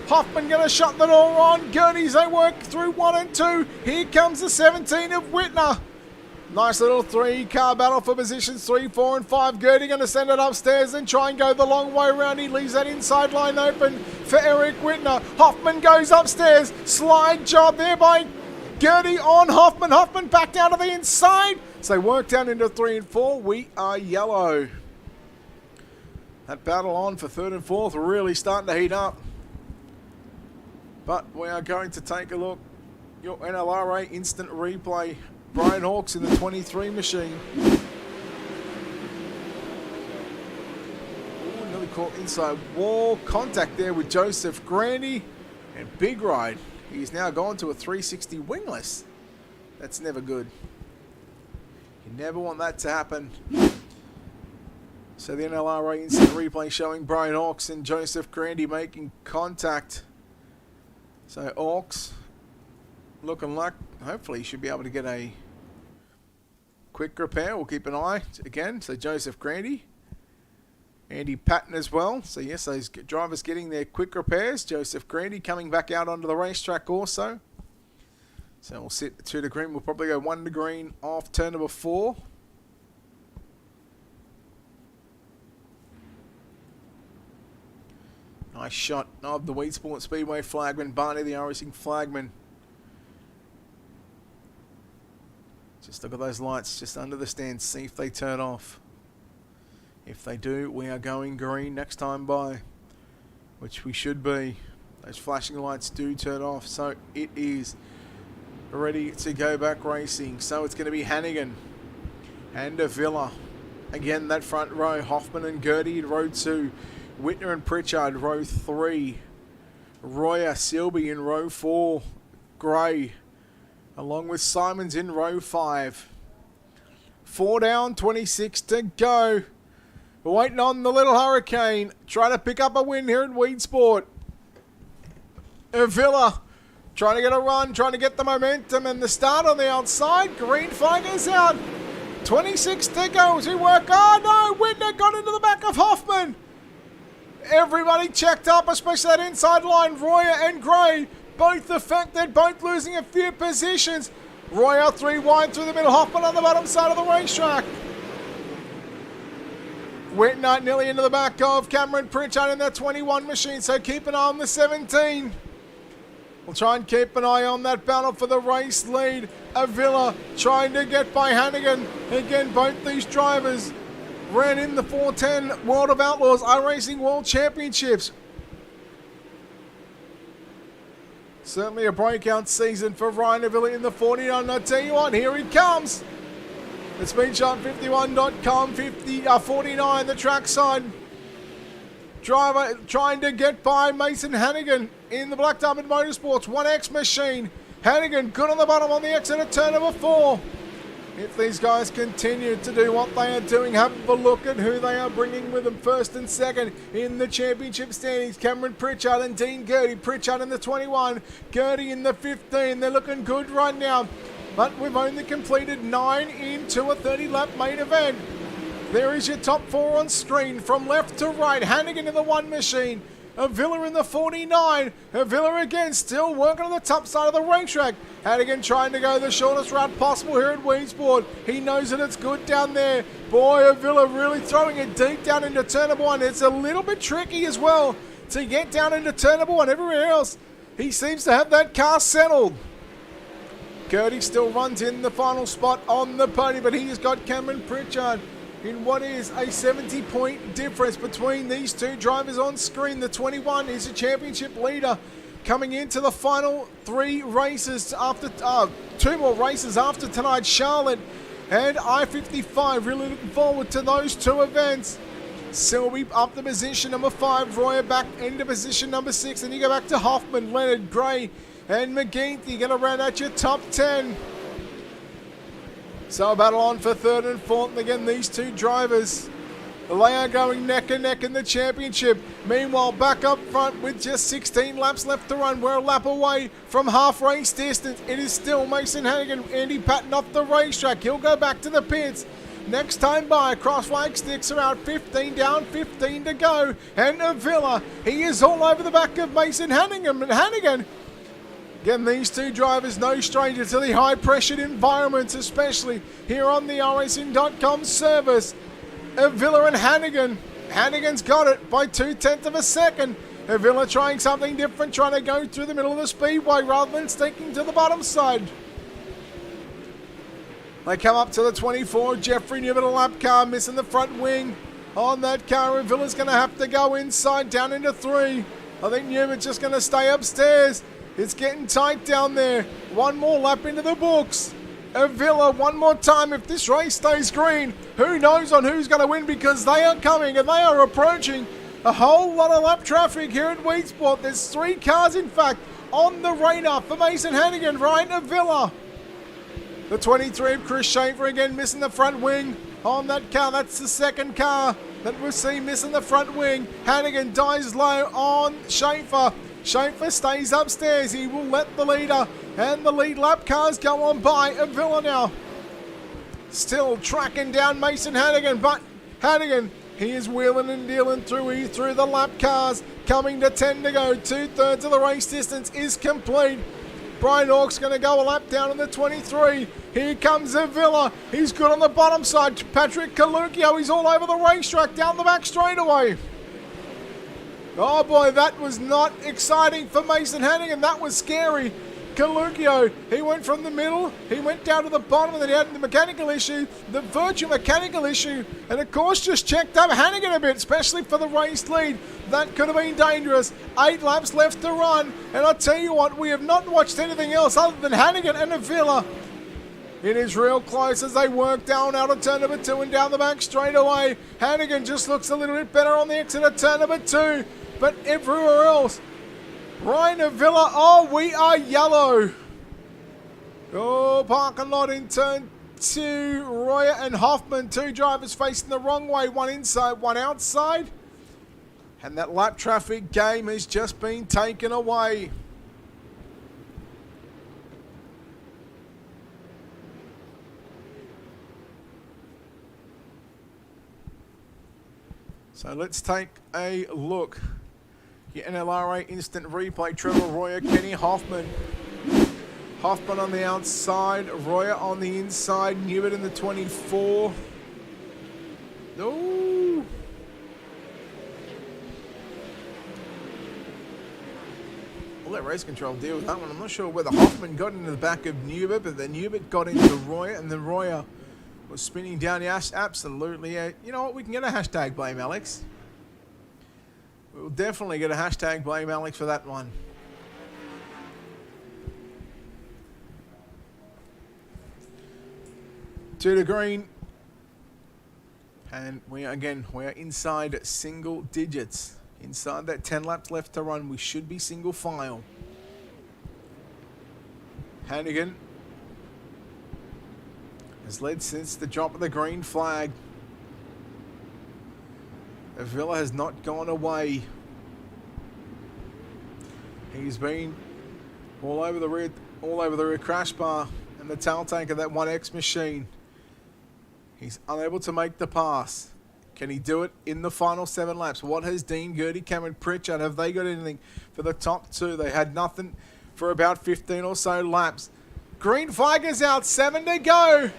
Hoffman going to shut the door on. Gertie's, they work through 1 and 2. Here comes the 17 of Whitner. Nice little 3-car battle for positions 3, 4 and 5. Gertie going to send it upstairs and try and go the long way around. He leaves that inside line open for Eric Whitner. Hoffman goes upstairs. Slide job there by Gertie on Hoffman. Hoffman back down to the inside. So they work down into 3 and 4. We are yellow. That battle on for 3rd and 4th really starting to heat up. But we are going to take a look. Your NLRA instant replay. Brian Hawkes in the 23 machine. Ooh, nearly caught inside wall. Contact there with Joseph Grandy. And big ride. He's now gone to a 360 wingless. That's never good. You never want that to happen. So the NLRA instant replay showing Brian Hawkes and Joseph Grandy making contact. So Hawkes looking like hopefully he should be able to get a quick repair. We'll keep an eye again. So Joseph Grandy, Andy Patton as well. So yes, those drivers getting their quick repairs. Joseph Grandy coming back out onto the racetrack also. So we'll sit 2 to green. We'll probably go 1 to green off turn number 4. Nice shot of the Weedsport Speedway flagman, Barney the iRacing flagman. Just look at those lights just under the stands. See if they turn off. If they do, we are going green next time by, which we should be. Those flashing lights do turn off, so it is ready to go back racing. So it's going to be Hannigan and Avila Again, that front row, Hoffman and Gertie in row 2. Whitner and Pritchard, row 3. Royer, Silby in row 4. Gray, along with Simons in row 5. 4 down, 26 to go. We're waiting on the Little Hurricane, trying to pick up a win here at Weedsport. Villa trying to get a run, trying to get the momentum, and the start on the outside. Green flag is out. 26 to go as we work. Oh no, Whitner got into the back of Hoffman. Everybody checked up, especially that inside line. Royer and Gray both affected, both losing a few positions. Royer 3 wide through the middle, Hoffman on the bottom side of the racetrack. Whitner nearly into the back of Cameron Pritchard in that 21 machine, so keep an eye on the 17. We'll try and keep an eye on that battle for the race lead. Avila trying to get by Hannigan. Again, both these drivers ran in the 410 World of Outlaws iRacing World Championships. Certainly a breakout season for Ryan Avila in the 49. I tell you what, here he comes. The SpeedShot51.com 49, the trackside driver trying to get by Mason Hannigan in the Black Diamond Motorsports 1X machine. Hannigan good on the bottom on the exit at turn number 4. If these guys continue to do what they are doing, have a look at who they are bringing with them. First and second in the championship standings, Cameron Pritchard and Dean Gertie. Pritchard in the 21, Gertie in the 15. They're looking good right now, but we've only completed 9 into a 30-lap main event. There is your top 4 on screen from left to right. Hannigan in the 1 machine. Avila in the 49. Avila again still working on the top side of the racetrack. Hannigan trying to go the shortest route possible here at Weedsport. He knows that it's good down there. Boy, Avila really throwing it deep down into turn number 1. It's a little bit tricky as well to get down into turn number 1. Everywhere else, he seems to have that car settled. Gertie still runs in the final spot on the podium, but he has got Cameron Pritchard in what is a 70-point difference between these two drivers on screen. The 21 is a championship leader coming into the final 3 races after 2 more races after tonight. Charlotte and I-55. Really looking forward to those 2 events. Silby up to position number 5. Royer back into position number 6. And you go back to Hoffman, Leonard, Gray, and McGeanty. You're going to round out your top 10. So a battle on for 3rd and 4th. And again, these 2 drivers, they are going neck and neck in the championship. Meanwhile, back up front with just 16 laps left to run. We're a lap away from half race distance. It is still Mason Hannigan, Andy Patton off the racetrack. He'll go back to the pits. Next time by, cross flag sticks around 15 down, 15 to go. And Avila, he is all over the back of Mason Hannigan. And Hannigan, again, these 2 drivers no stranger to the high-pressured environments, especially here on the iRacing.com service. Avila and Hannigan. Hannigan's got it by 0.2 of a second. Avila trying something different, trying to go through the middle of the speedway rather than sticking to the bottom side. They come up to the 24. Jeffrey Newman, a lap car, missing the front wing on that car. Avila's going to have to go inside, down into 3. I think Newman's just going to stay upstairs. It's getting tight down there. 1 more lap into the books. Avila, 1 more time. If this race stays green, who knows on who's going to win, because they are coming and they are approaching a whole lot of lap traffic here at Weedsport. There's 3 cars, in fact, on the radar for Mason Hannigan, Ryan Avila. The 23 of Chris Schaefer again missing the front wing on that car. That's the 2nd car that we'll see missing the front wing. Hannigan dies low on Schaefer. Schaefer stays upstairs. He will let the leader and the lead lap cars go on by. Avila now still tracking down Mason Hannigan, but Hannigan, he is wheeling and dealing through the lap cars. Coming to 10 to go. 2/3 of the race distance is complete. Brian Hawk's going to go a lap down in the 23. Here comes Avila. He's good on the bottom side. Patrick Caluccio, he's all over the racetrack down the back straightaway. Oh boy, that was not exciting for Mason Hannigan. That was scary. Caluccio, he went from the middle, he went down to the bottom, and then he had the mechanical issue, the virtual mechanical issue, and of course just checked up Hannigan a bit, especially for the race lead. That could have been dangerous. 8 laps left to run, and I'll tell you what, we have not watched anything else other than Hannigan and Avila It is real close as they work down out of turn number 2 and down the back straight away. Hannigan just looks a little bit better on the exit of turn number 2. But everywhere else, Ryan Avila, oh, we are yellow. Oh, parking lot in turn 2. Royer and Hoffman, 2 drivers facing the wrong way. One inside, one outside. And that lap traffic game has just been taken away. So let's take a look. Your NLRA instant replay. Trevor Royer, Kenny Hoffman. Hoffman on the outside, Royer on the inside, Newett in the 24. Ooh. I'll let race control deal with that one. I'm not sure whether Hoffman got into the back of Newett, but then Newett got into Royer, and then Royer was spinning down. Yes, absolutely. You know what? We can get a hashtag blame Alex. We'll definitely get a hashtag blame Alex for that one. To the green. And we are inside single digits. Inside that 10 laps left to run, we should be single file. Hannigan has led since the drop of the green flag. Avila has not gone away. He's been all over the rear crash bar and the tail tank of that 1X machine. He's unable to make the pass. Can he do it in the final 7 laps? What has Dean Gertie, Cameron Pritchard, have they got anything for the top 2? They had nothing for about 15 or so laps. Green flag is out, 7 to go.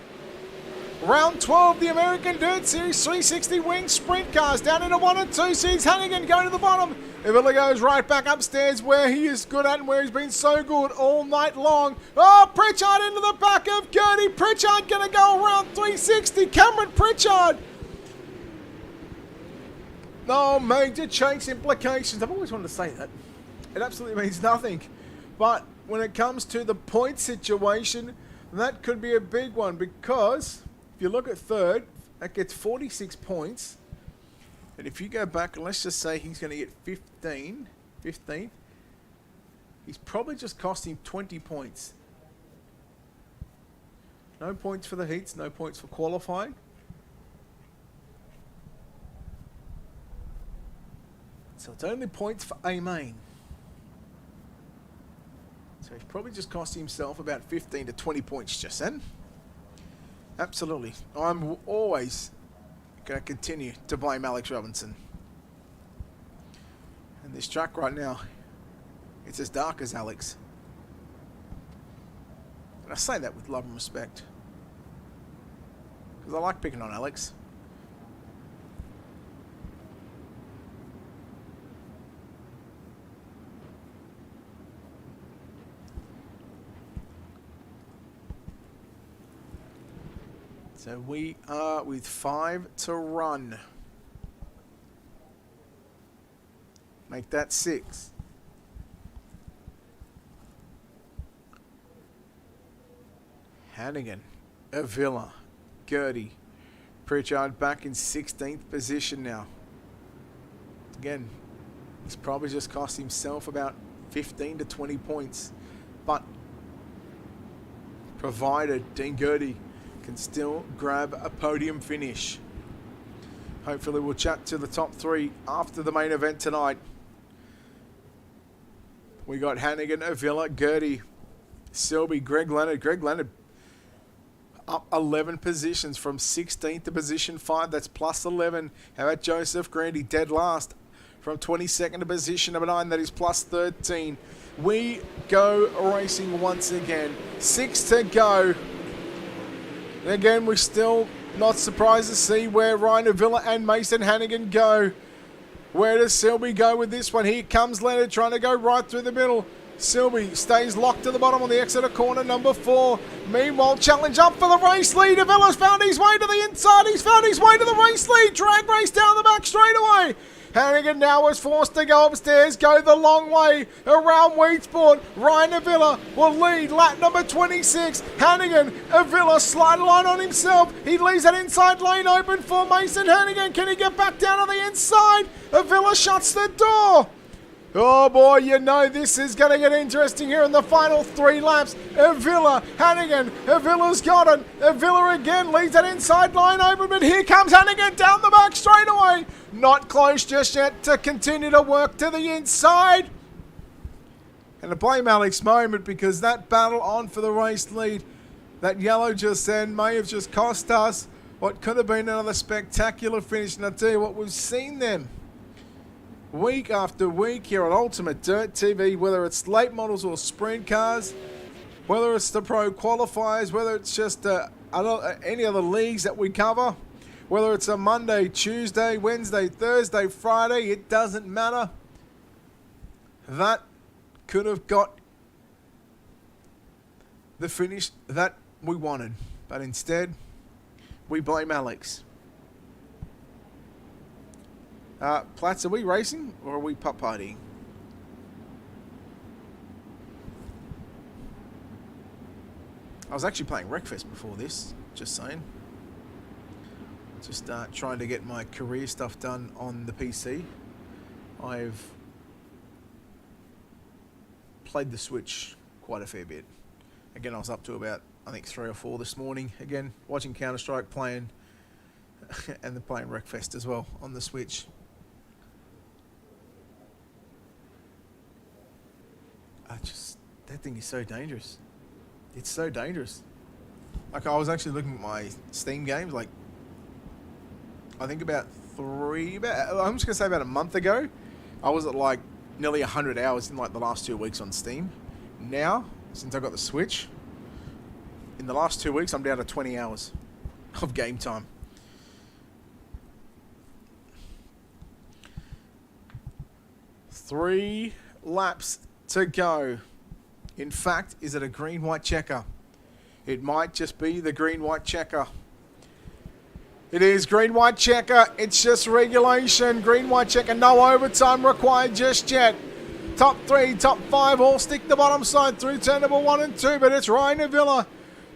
Round 12, the American Dirt Series 360 Wing Sprint Cars down into 1 and 2 seeds. Hannigan going to the bottom. Avila goes right back upstairs where he is good at and where he's been so good all night long. Oh, Pritchard into the back of Gertie. Pritchard going to go around 360. Cameron Pritchard. No major chase implications. I've always wanted to say that. It absolutely means nothing. But when it comes to the point situation, that could be a big one because if you look at third, that gets 46 points. And if you go back and let's just say he's going to get 15th, he's probably just cost him 20 points. No points for the heats, no points for qualifying. So it's only points for A main. So he's probably just cost himself about 15 to 20 points just then. Absolutely. I'm always going to continue to blame Alex Robinson. And this track right now, it's as dark as Alex. And I say that with love and respect. Because I like picking on Alex. So we are with 5 to run. Make that 6. Hannigan, Avila, Gertie, Pritchard back in 16th position now. Again, he's probably just cost himself about 15 to 20 points. But provided Dean Gertie can still grab a podium finish. Hopefully we'll chat to the top 3 after the main event tonight. We got Hannigan, Avila, Gertie, Selby, Greg Leonard. Greg Leonard up 11 positions from 16th to position 5. That's plus 11. How about Joseph Grandy, dead last from 22nd to position number 9. That is plus 13. We go racing once again. 6 to go. Again, we're still not surprised to see where Ryan Avila and Mason Hannigan go. Where does Selby go with this one? Here comes Leonard trying to go right through the middle. Selby stays locked to the bottom on the exit of corner number 4. Meanwhile, challenge up for the race lead. Avila's found his way to the inside. He's found his way to the race lead. Drag race down the back straightaway. Hannigan now was forced to go upstairs, go the long way around Weedsport. Ryan Avila will lead lap number 26. Hannigan, Avila slide line on himself. He leaves that inside lane open for Mason Hannigan. Can he get back down to the inside? Avila shuts the door. Oh boy, you know this is going to get interesting here in the final 3 laps. Avila, Hannigan, Avila's got it. Avila again leaves that inside line open, but here comes Hannigan down the back straightaway. Not close just yet to continue to work to the inside. And to blame Alex moment because that battle on for the race lead, that yellow just then may have just cost us what could have been another spectacular finish. And I tell you what, we've seen them week after week here on Ultimate Dirt TV, whether it's late models or sprint cars, whether it's the pro qualifiers, whether it's just any other leagues that we cover, whether it's a Monday, Tuesday, Wednesday, Thursday, Friday, it doesn't matter. That could have got the finish that we wanted, but instead we blame Alex. Platts, are we racing or are we putt partying? I was actually playing Wreckfest before this, just saying. Just trying to get my career stuff done on the PC. I've played the Switch quite a fair bit. Again, I was up to about, I think, 3 or 4 this morning. Again, watching Counter-Strike, playing, and then playing Wreckfest as well on the Switch. That thing is so dangerous. It's so dangerous. Like, I was actually looking at my Steam games, like, I think I'm just going to say about a month ago, I was at like nearly 100 hours in like the last 2 weeks on Steam. Now, since I got the Switch, in the last 2 weeks, I'm down to 20 hours of game time. Three laps to go. In fact, is it a green-white checker? It might just be the green-white checker. It is green-white checker. It's just regulation. Green-white checker. No overtime required just yet. Top 3, top 5 all stick the bottom side through turn number 1 and 2, but it's Ryan Avila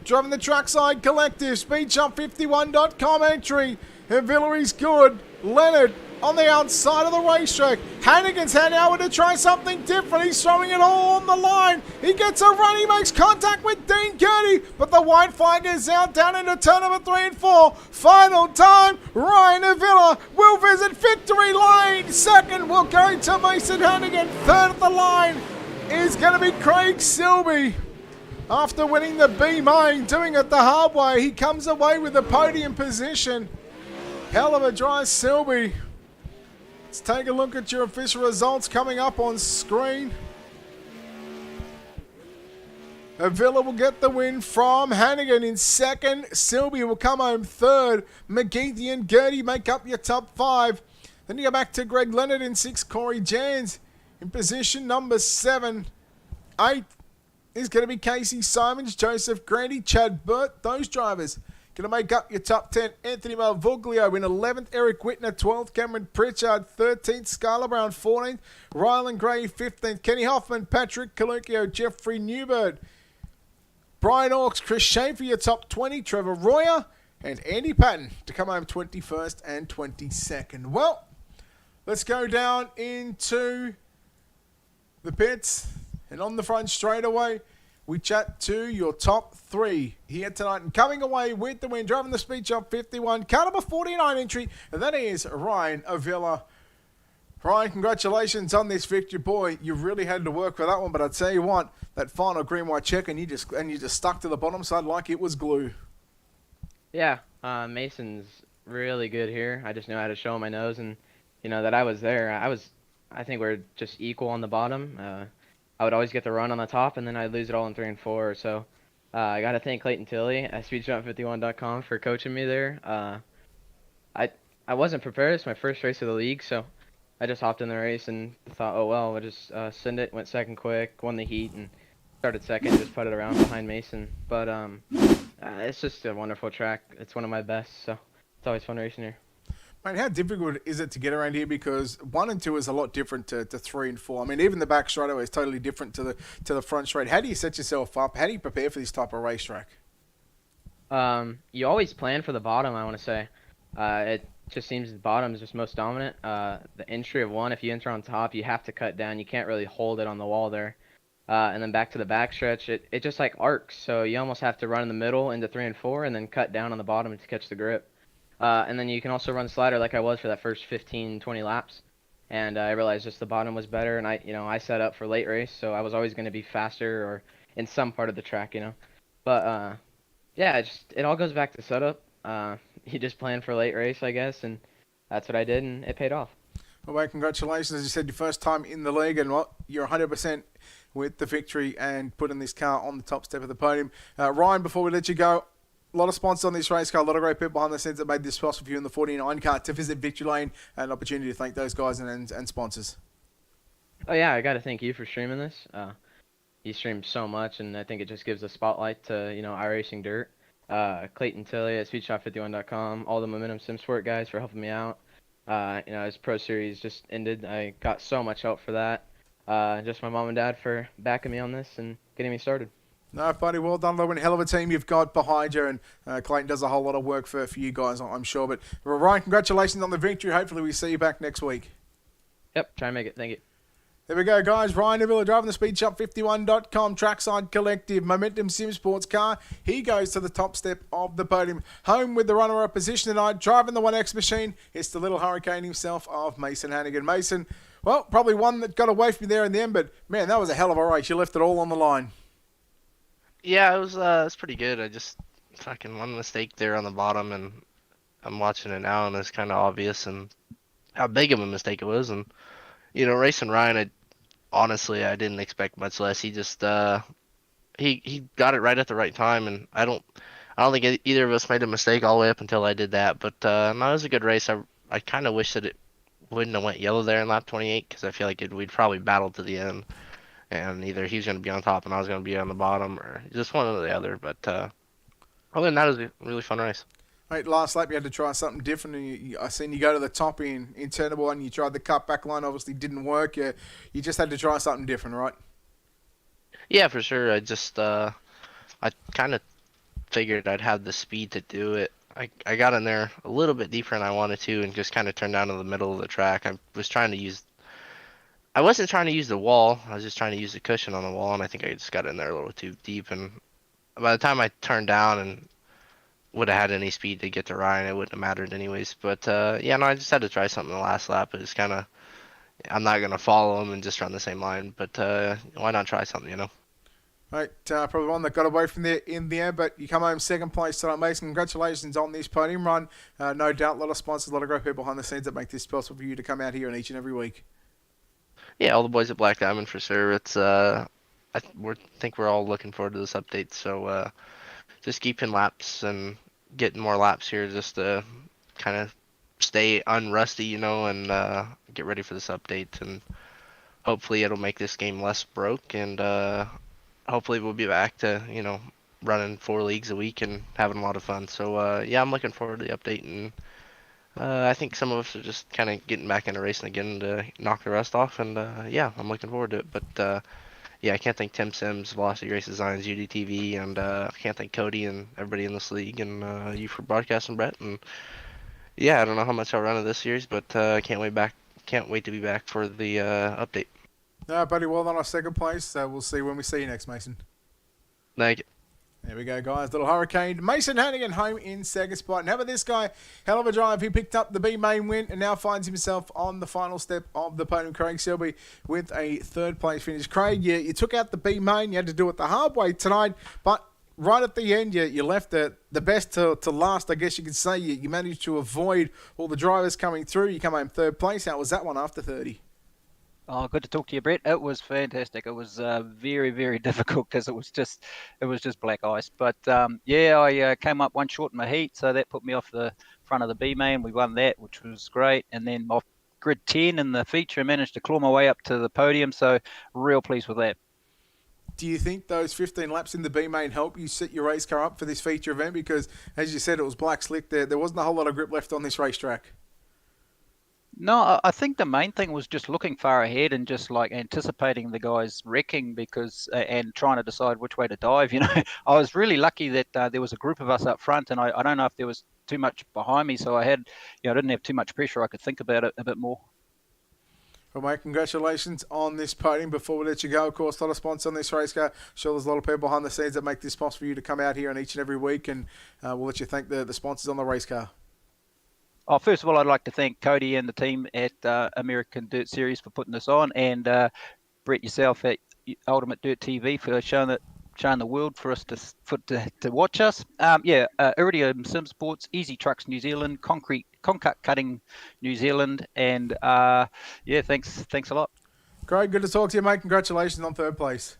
driving the trackside collective. Speedjump51.com entry. Avila is good. Leonard on the outside of the racetrack. Hannigan's had hour to try something different. He's throwing it all on the line. He gets a run. He makes contact with Dean Gertie, but the white flag is out down into turn number 3 and 4. Final time, Ryan Avila will visit victory lane. Second will go to Mason Hannigan. Third at the line is going to be Craig Silby. After winning the B main, doing it the hard way, he comes away with the podium position. Hell of a drive, Silby. Let's take a look at your official results coming up on screen. Avila will get the win from Hannigan in second. Silby will come home third. McGeethy and Gertie make up your top 5. Then you go back to Greg Leonard in 6. Corey Jans in position number 7. 8 is going to be Casey Simons, Joseph Grandy, Chad Burt. Those drivers going to make up your top 10. Anthony Malvoglio in 11th. Eric Whitner 12th. Cameron Pritchard 13th. Skylar Brown 14th. Rylan Gray 15th. Kenny Hoffman, Patrick Caluccio, Jeffrey Newbird, Brian Orks, Chris Schaefer, your top 20. Trevor Royer and Andy Patton to come home 21st and 22nd. Well, let's go down into the pits. And on the front straight away, we chat to your top 3 here tonight. And coming away with the win, driving the Speed Jump 51, car number 49 entry, and that is Ryan Avila. Ryan, congratulations on this victory. Boy, you really had to work for that one, but I tell you what, that final green-white check, and you just stuck to the bottom side like it was glue. Yeah, Mason's really good here. I just knew how to show him my nose, and that I was there. I think we're just equal on the bottom. I would always get the run on the top, and then I'd lose it all in 3 and 4. So I got to thank Clayton Tilley at SpeedJump51.com for coaching me there. I wasn't prepared. It's my first race of the league, so I just hopped in the race and thought, oh, well, we'll just send it. Went second quick, won the heat, and started second, just put it around behind Mason. But it's just a wonderful track. It's one of my best, so it's always fun racing here. Mate, how difficult is it to get around here? Because 1 and 2 is a lot different to 3 and 4. I mean, even the back straightaway is totally different to the front straight. How do you set yourself up? How do you prepare for this type of racetrack? You always plan for the bottom, I want to say. It just seems the bottom is just most dominant. The entry of 1, if you enter on top, you have to cut down. You can't really hold it on the wall there. And then back to the backstretch, it just like arcs. So you almost have to run in the middle into 3 and 4 and then cut down on the bottom to catch the grip. And then you can also run slider like I was for that first 15, 20 laps. And I realized just the bottom was better. And I set up for late race, so I was always going to be faster or in some part of the track. But yeah, it all goes back to setup. You just plan for late race, I guess, and that's what I did, and it paid off. Well, mate, congratulations. As you said, your first time in the league, and you're 100% with the victory and putting this car on the top step of the podium. Ryan, before we let you go, a lot of sponsors on this race car, a lot of great people behind the scenes that made this possible for you in the 49 car to visit Victory Lane, and an opportunity to thank those guys and sponsors. Oh yeah, I got to thank you for streaming this. You stream so much, and I think it just gives a spotlight to iRacing Dirt. Clayton Tilley at SpeedShot51.com, all the Momentum Sim Sport guys for helping me out. As Pro Series just ended, I got so much help for that. Just my mom and dad for backing me on this and getting me started. No, buddy, well done, Logan. Hell of a team you've got behind you, and Clayton does a whole lot of work for you guys, I'm sure. But Ryan, congratulations on the victory. Hopefully we see you back next week. Yep, try and make it. Thank you. There we go, guys. Ryan Neville driving the SpeedShop51.com Trackside Collective Momentum Sim Sports car. He goes to the top step of the podium. Home with the runner-up position tonight. Driving the 1X machine. It's the little hurricane himself of Mason Hannigan. Mason, well, probably one that got away from you there in the end, but man, that was a hell of a race. You left it all on the line. Yeah, it was pretty good. I just fucking one mistake there on the bottom, and I'm watching it now, and it's kind of obvious and how big of a mistake it was. And racing Ryan, honestly, I didn't expect much less. He just he got it right at the right time, and I don't think either of us made a mistake all the way up until I did that. But no, it was a good race. I kind of wish that it wouldn't have went yellow there in lap 28, because I feel like we'd probably battled to the end. And either he was going to be on top and I was going to be on the bottom, or just one or the other. But other than that, it was a really fun race. Mate, last lap you had to try something different. And I seen you go to the top in turn 1. You tried the cutback line, obviously didn't work. You just had to try something different, right? Yeah, for sure. I just I kind of figured I'd have the speed to do it. I got in there a little bit deeper than I wanted to, and just kind of turned down to the middle of the track. I wasn't trying to use the wall. I was just trying to use the cushion on the wall, and I think I just got in there a little too deep. And by the time I turned down and would have had any speed to get to Ryan, it wouldn't have mattered anyways. But I just had to try something the last lap. It was kind of, I'm not going to follow him and just run the same line, but why not try something, Right, probably one that got away from there in the end, but you come home second place tonight, Mason. Congratulations on this podium run. No doubt, a lot of sponsors, a lot of great people behind the scenes that make this possible for you to come out here each and every week. Yeah, all the boys at Black Diamond for sure. It's think we're all looking forward to this update. So just keeping laps and getting more laps here, just to kind of stay unrusty, and get ready for this update. And hopefully it'll make this game less broke, and hopefully we'll be back to running 4 leagues a week and having a lot of fun. So I'm looking forward to the update, and I think some of us are just kind of getting back into racing again to knock the rust off, and I'm looking forward to it. But I can't thank Tim Sims, Velocity Race Designs, UDTV, and I can't thank Cody and everybody in this league, and you for broadcasting, Brett. And I don't know how much I'll run of this series, but can't wait to be back for the update. No, buddy, well done on second place. We'll see when we see you next, Mason. Thank you. There we go, guys. Little hurricane. Mason Hannigan home in second spot. And how about this guy? Hell of a drive. He picked up the B main win and now finds himself on the final step of the podium. Craig Selby with a third place finish. Craig, you took out the B main. You had to do it the hard way tonight. But right at the end, you left the best to last, I guess you could say. You managed to avoid all the drivers coming through. You come home third place. How was that one after 30? Oh, good to talk to you, Brett. It was fantastic. It was very, very difficult because it was just black ice. But I came up one short in my heat, so that put me off the front of the B main. We won that, which was great, and then off grid 10 in the feature, managed to claw my way up to the podium. So real pleased with that. Do you think those 15 laps in the B main help you set your race car up for this feature event? Because as you said, it was black slick. There wasn't a whole lot of grip left on this racetrack. No, I think the main thing was just looking far ahead and just like anticipating the guys wrecking and trying to decide which way to dive. I was really lucky that there was a group of us up front, and I don't know if there was too much behind me, so I didn't have too much pressure. I could think about it a bit more. Well, mate, congratulations on this podium. Before we let you go, of course, a lot of sponsors on this race car. Sure, there's a lot of people behind the scenes that make this possible for you to come out here on each and every week, and we'll let you thank the sponsors on the race car. Oh, first of all, I'd like to thank Cody and the team at American Dirt Series for putting this on, and Brett yourself at Ultimate Dirt TV for showing the world for us to watch us. Iridium Sim Sports, Easy Trucks New Zealand, Concrete Cutting New Zealand, and thanks a lot. Craig, good to talk to you, mate. Congratulations on third place.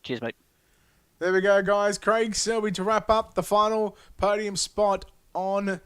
Cheers, mate. There we go, guys. Craig Selby to wrap up the final podium spot on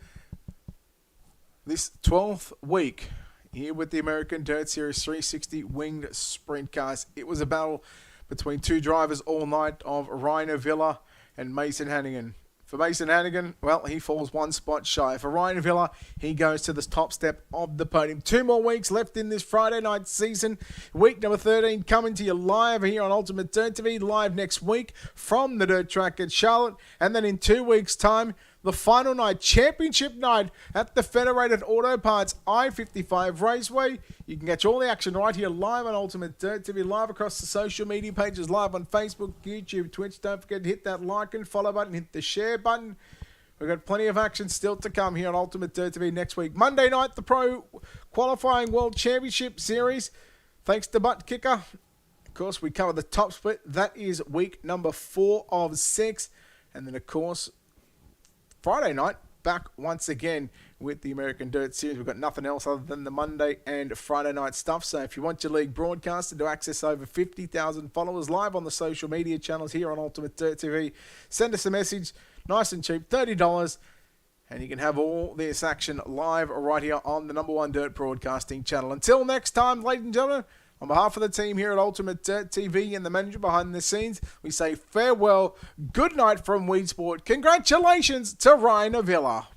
this 12th week here with the American Dirt Series 360 winged sprint cars. It was a battle between two drivers all night of Ryan Avila and Mason Hannigan. For Mason Hannigan, well, he falls one spot shy. For Ryan Avila, he goes to the top step of the podium. 2 more weeks left in this Friday night season. Week number 13 coming to you live here on Ultimate Dirt TV, live next week from the dirt track at Charlotte. And then in 2 weeks' time, the final night, championship night at the Federated Auto Parts I-55 Raceway. You can catch all the action right here live on Ultimate Dirt TV, live across the social media pages, live on Facebook, YouTube, Twitch. Don't forget to hit that like and follow button, hit the share button. We've got plenty of action still to come here on Ultimate Dirt TV next week. Monday night, the Pro Qualifying World Championship Series. Thanks to Butt Kicker. Of course, we cover the top split. That is week number 4 of 6. And then, of course, Friday night, back once again with the American Dirt Series. We've got nothing else other than the Monday and Friday night stuff. So if you want your league broadcasted to access over 50,000 followers live on the social media channels here on Ultimate Dirt TV, send us a message. Nice and cheap, $30. And you can have all this action live right here on the #1 Dirt Broadcasting channel. Until next time, ladies and gentlemen, on behalf of the team here at Ultimate Dirt TV and the manager behind the scenes, we say farewell, good night from Weedsport. Congratulations to Ryan Avila.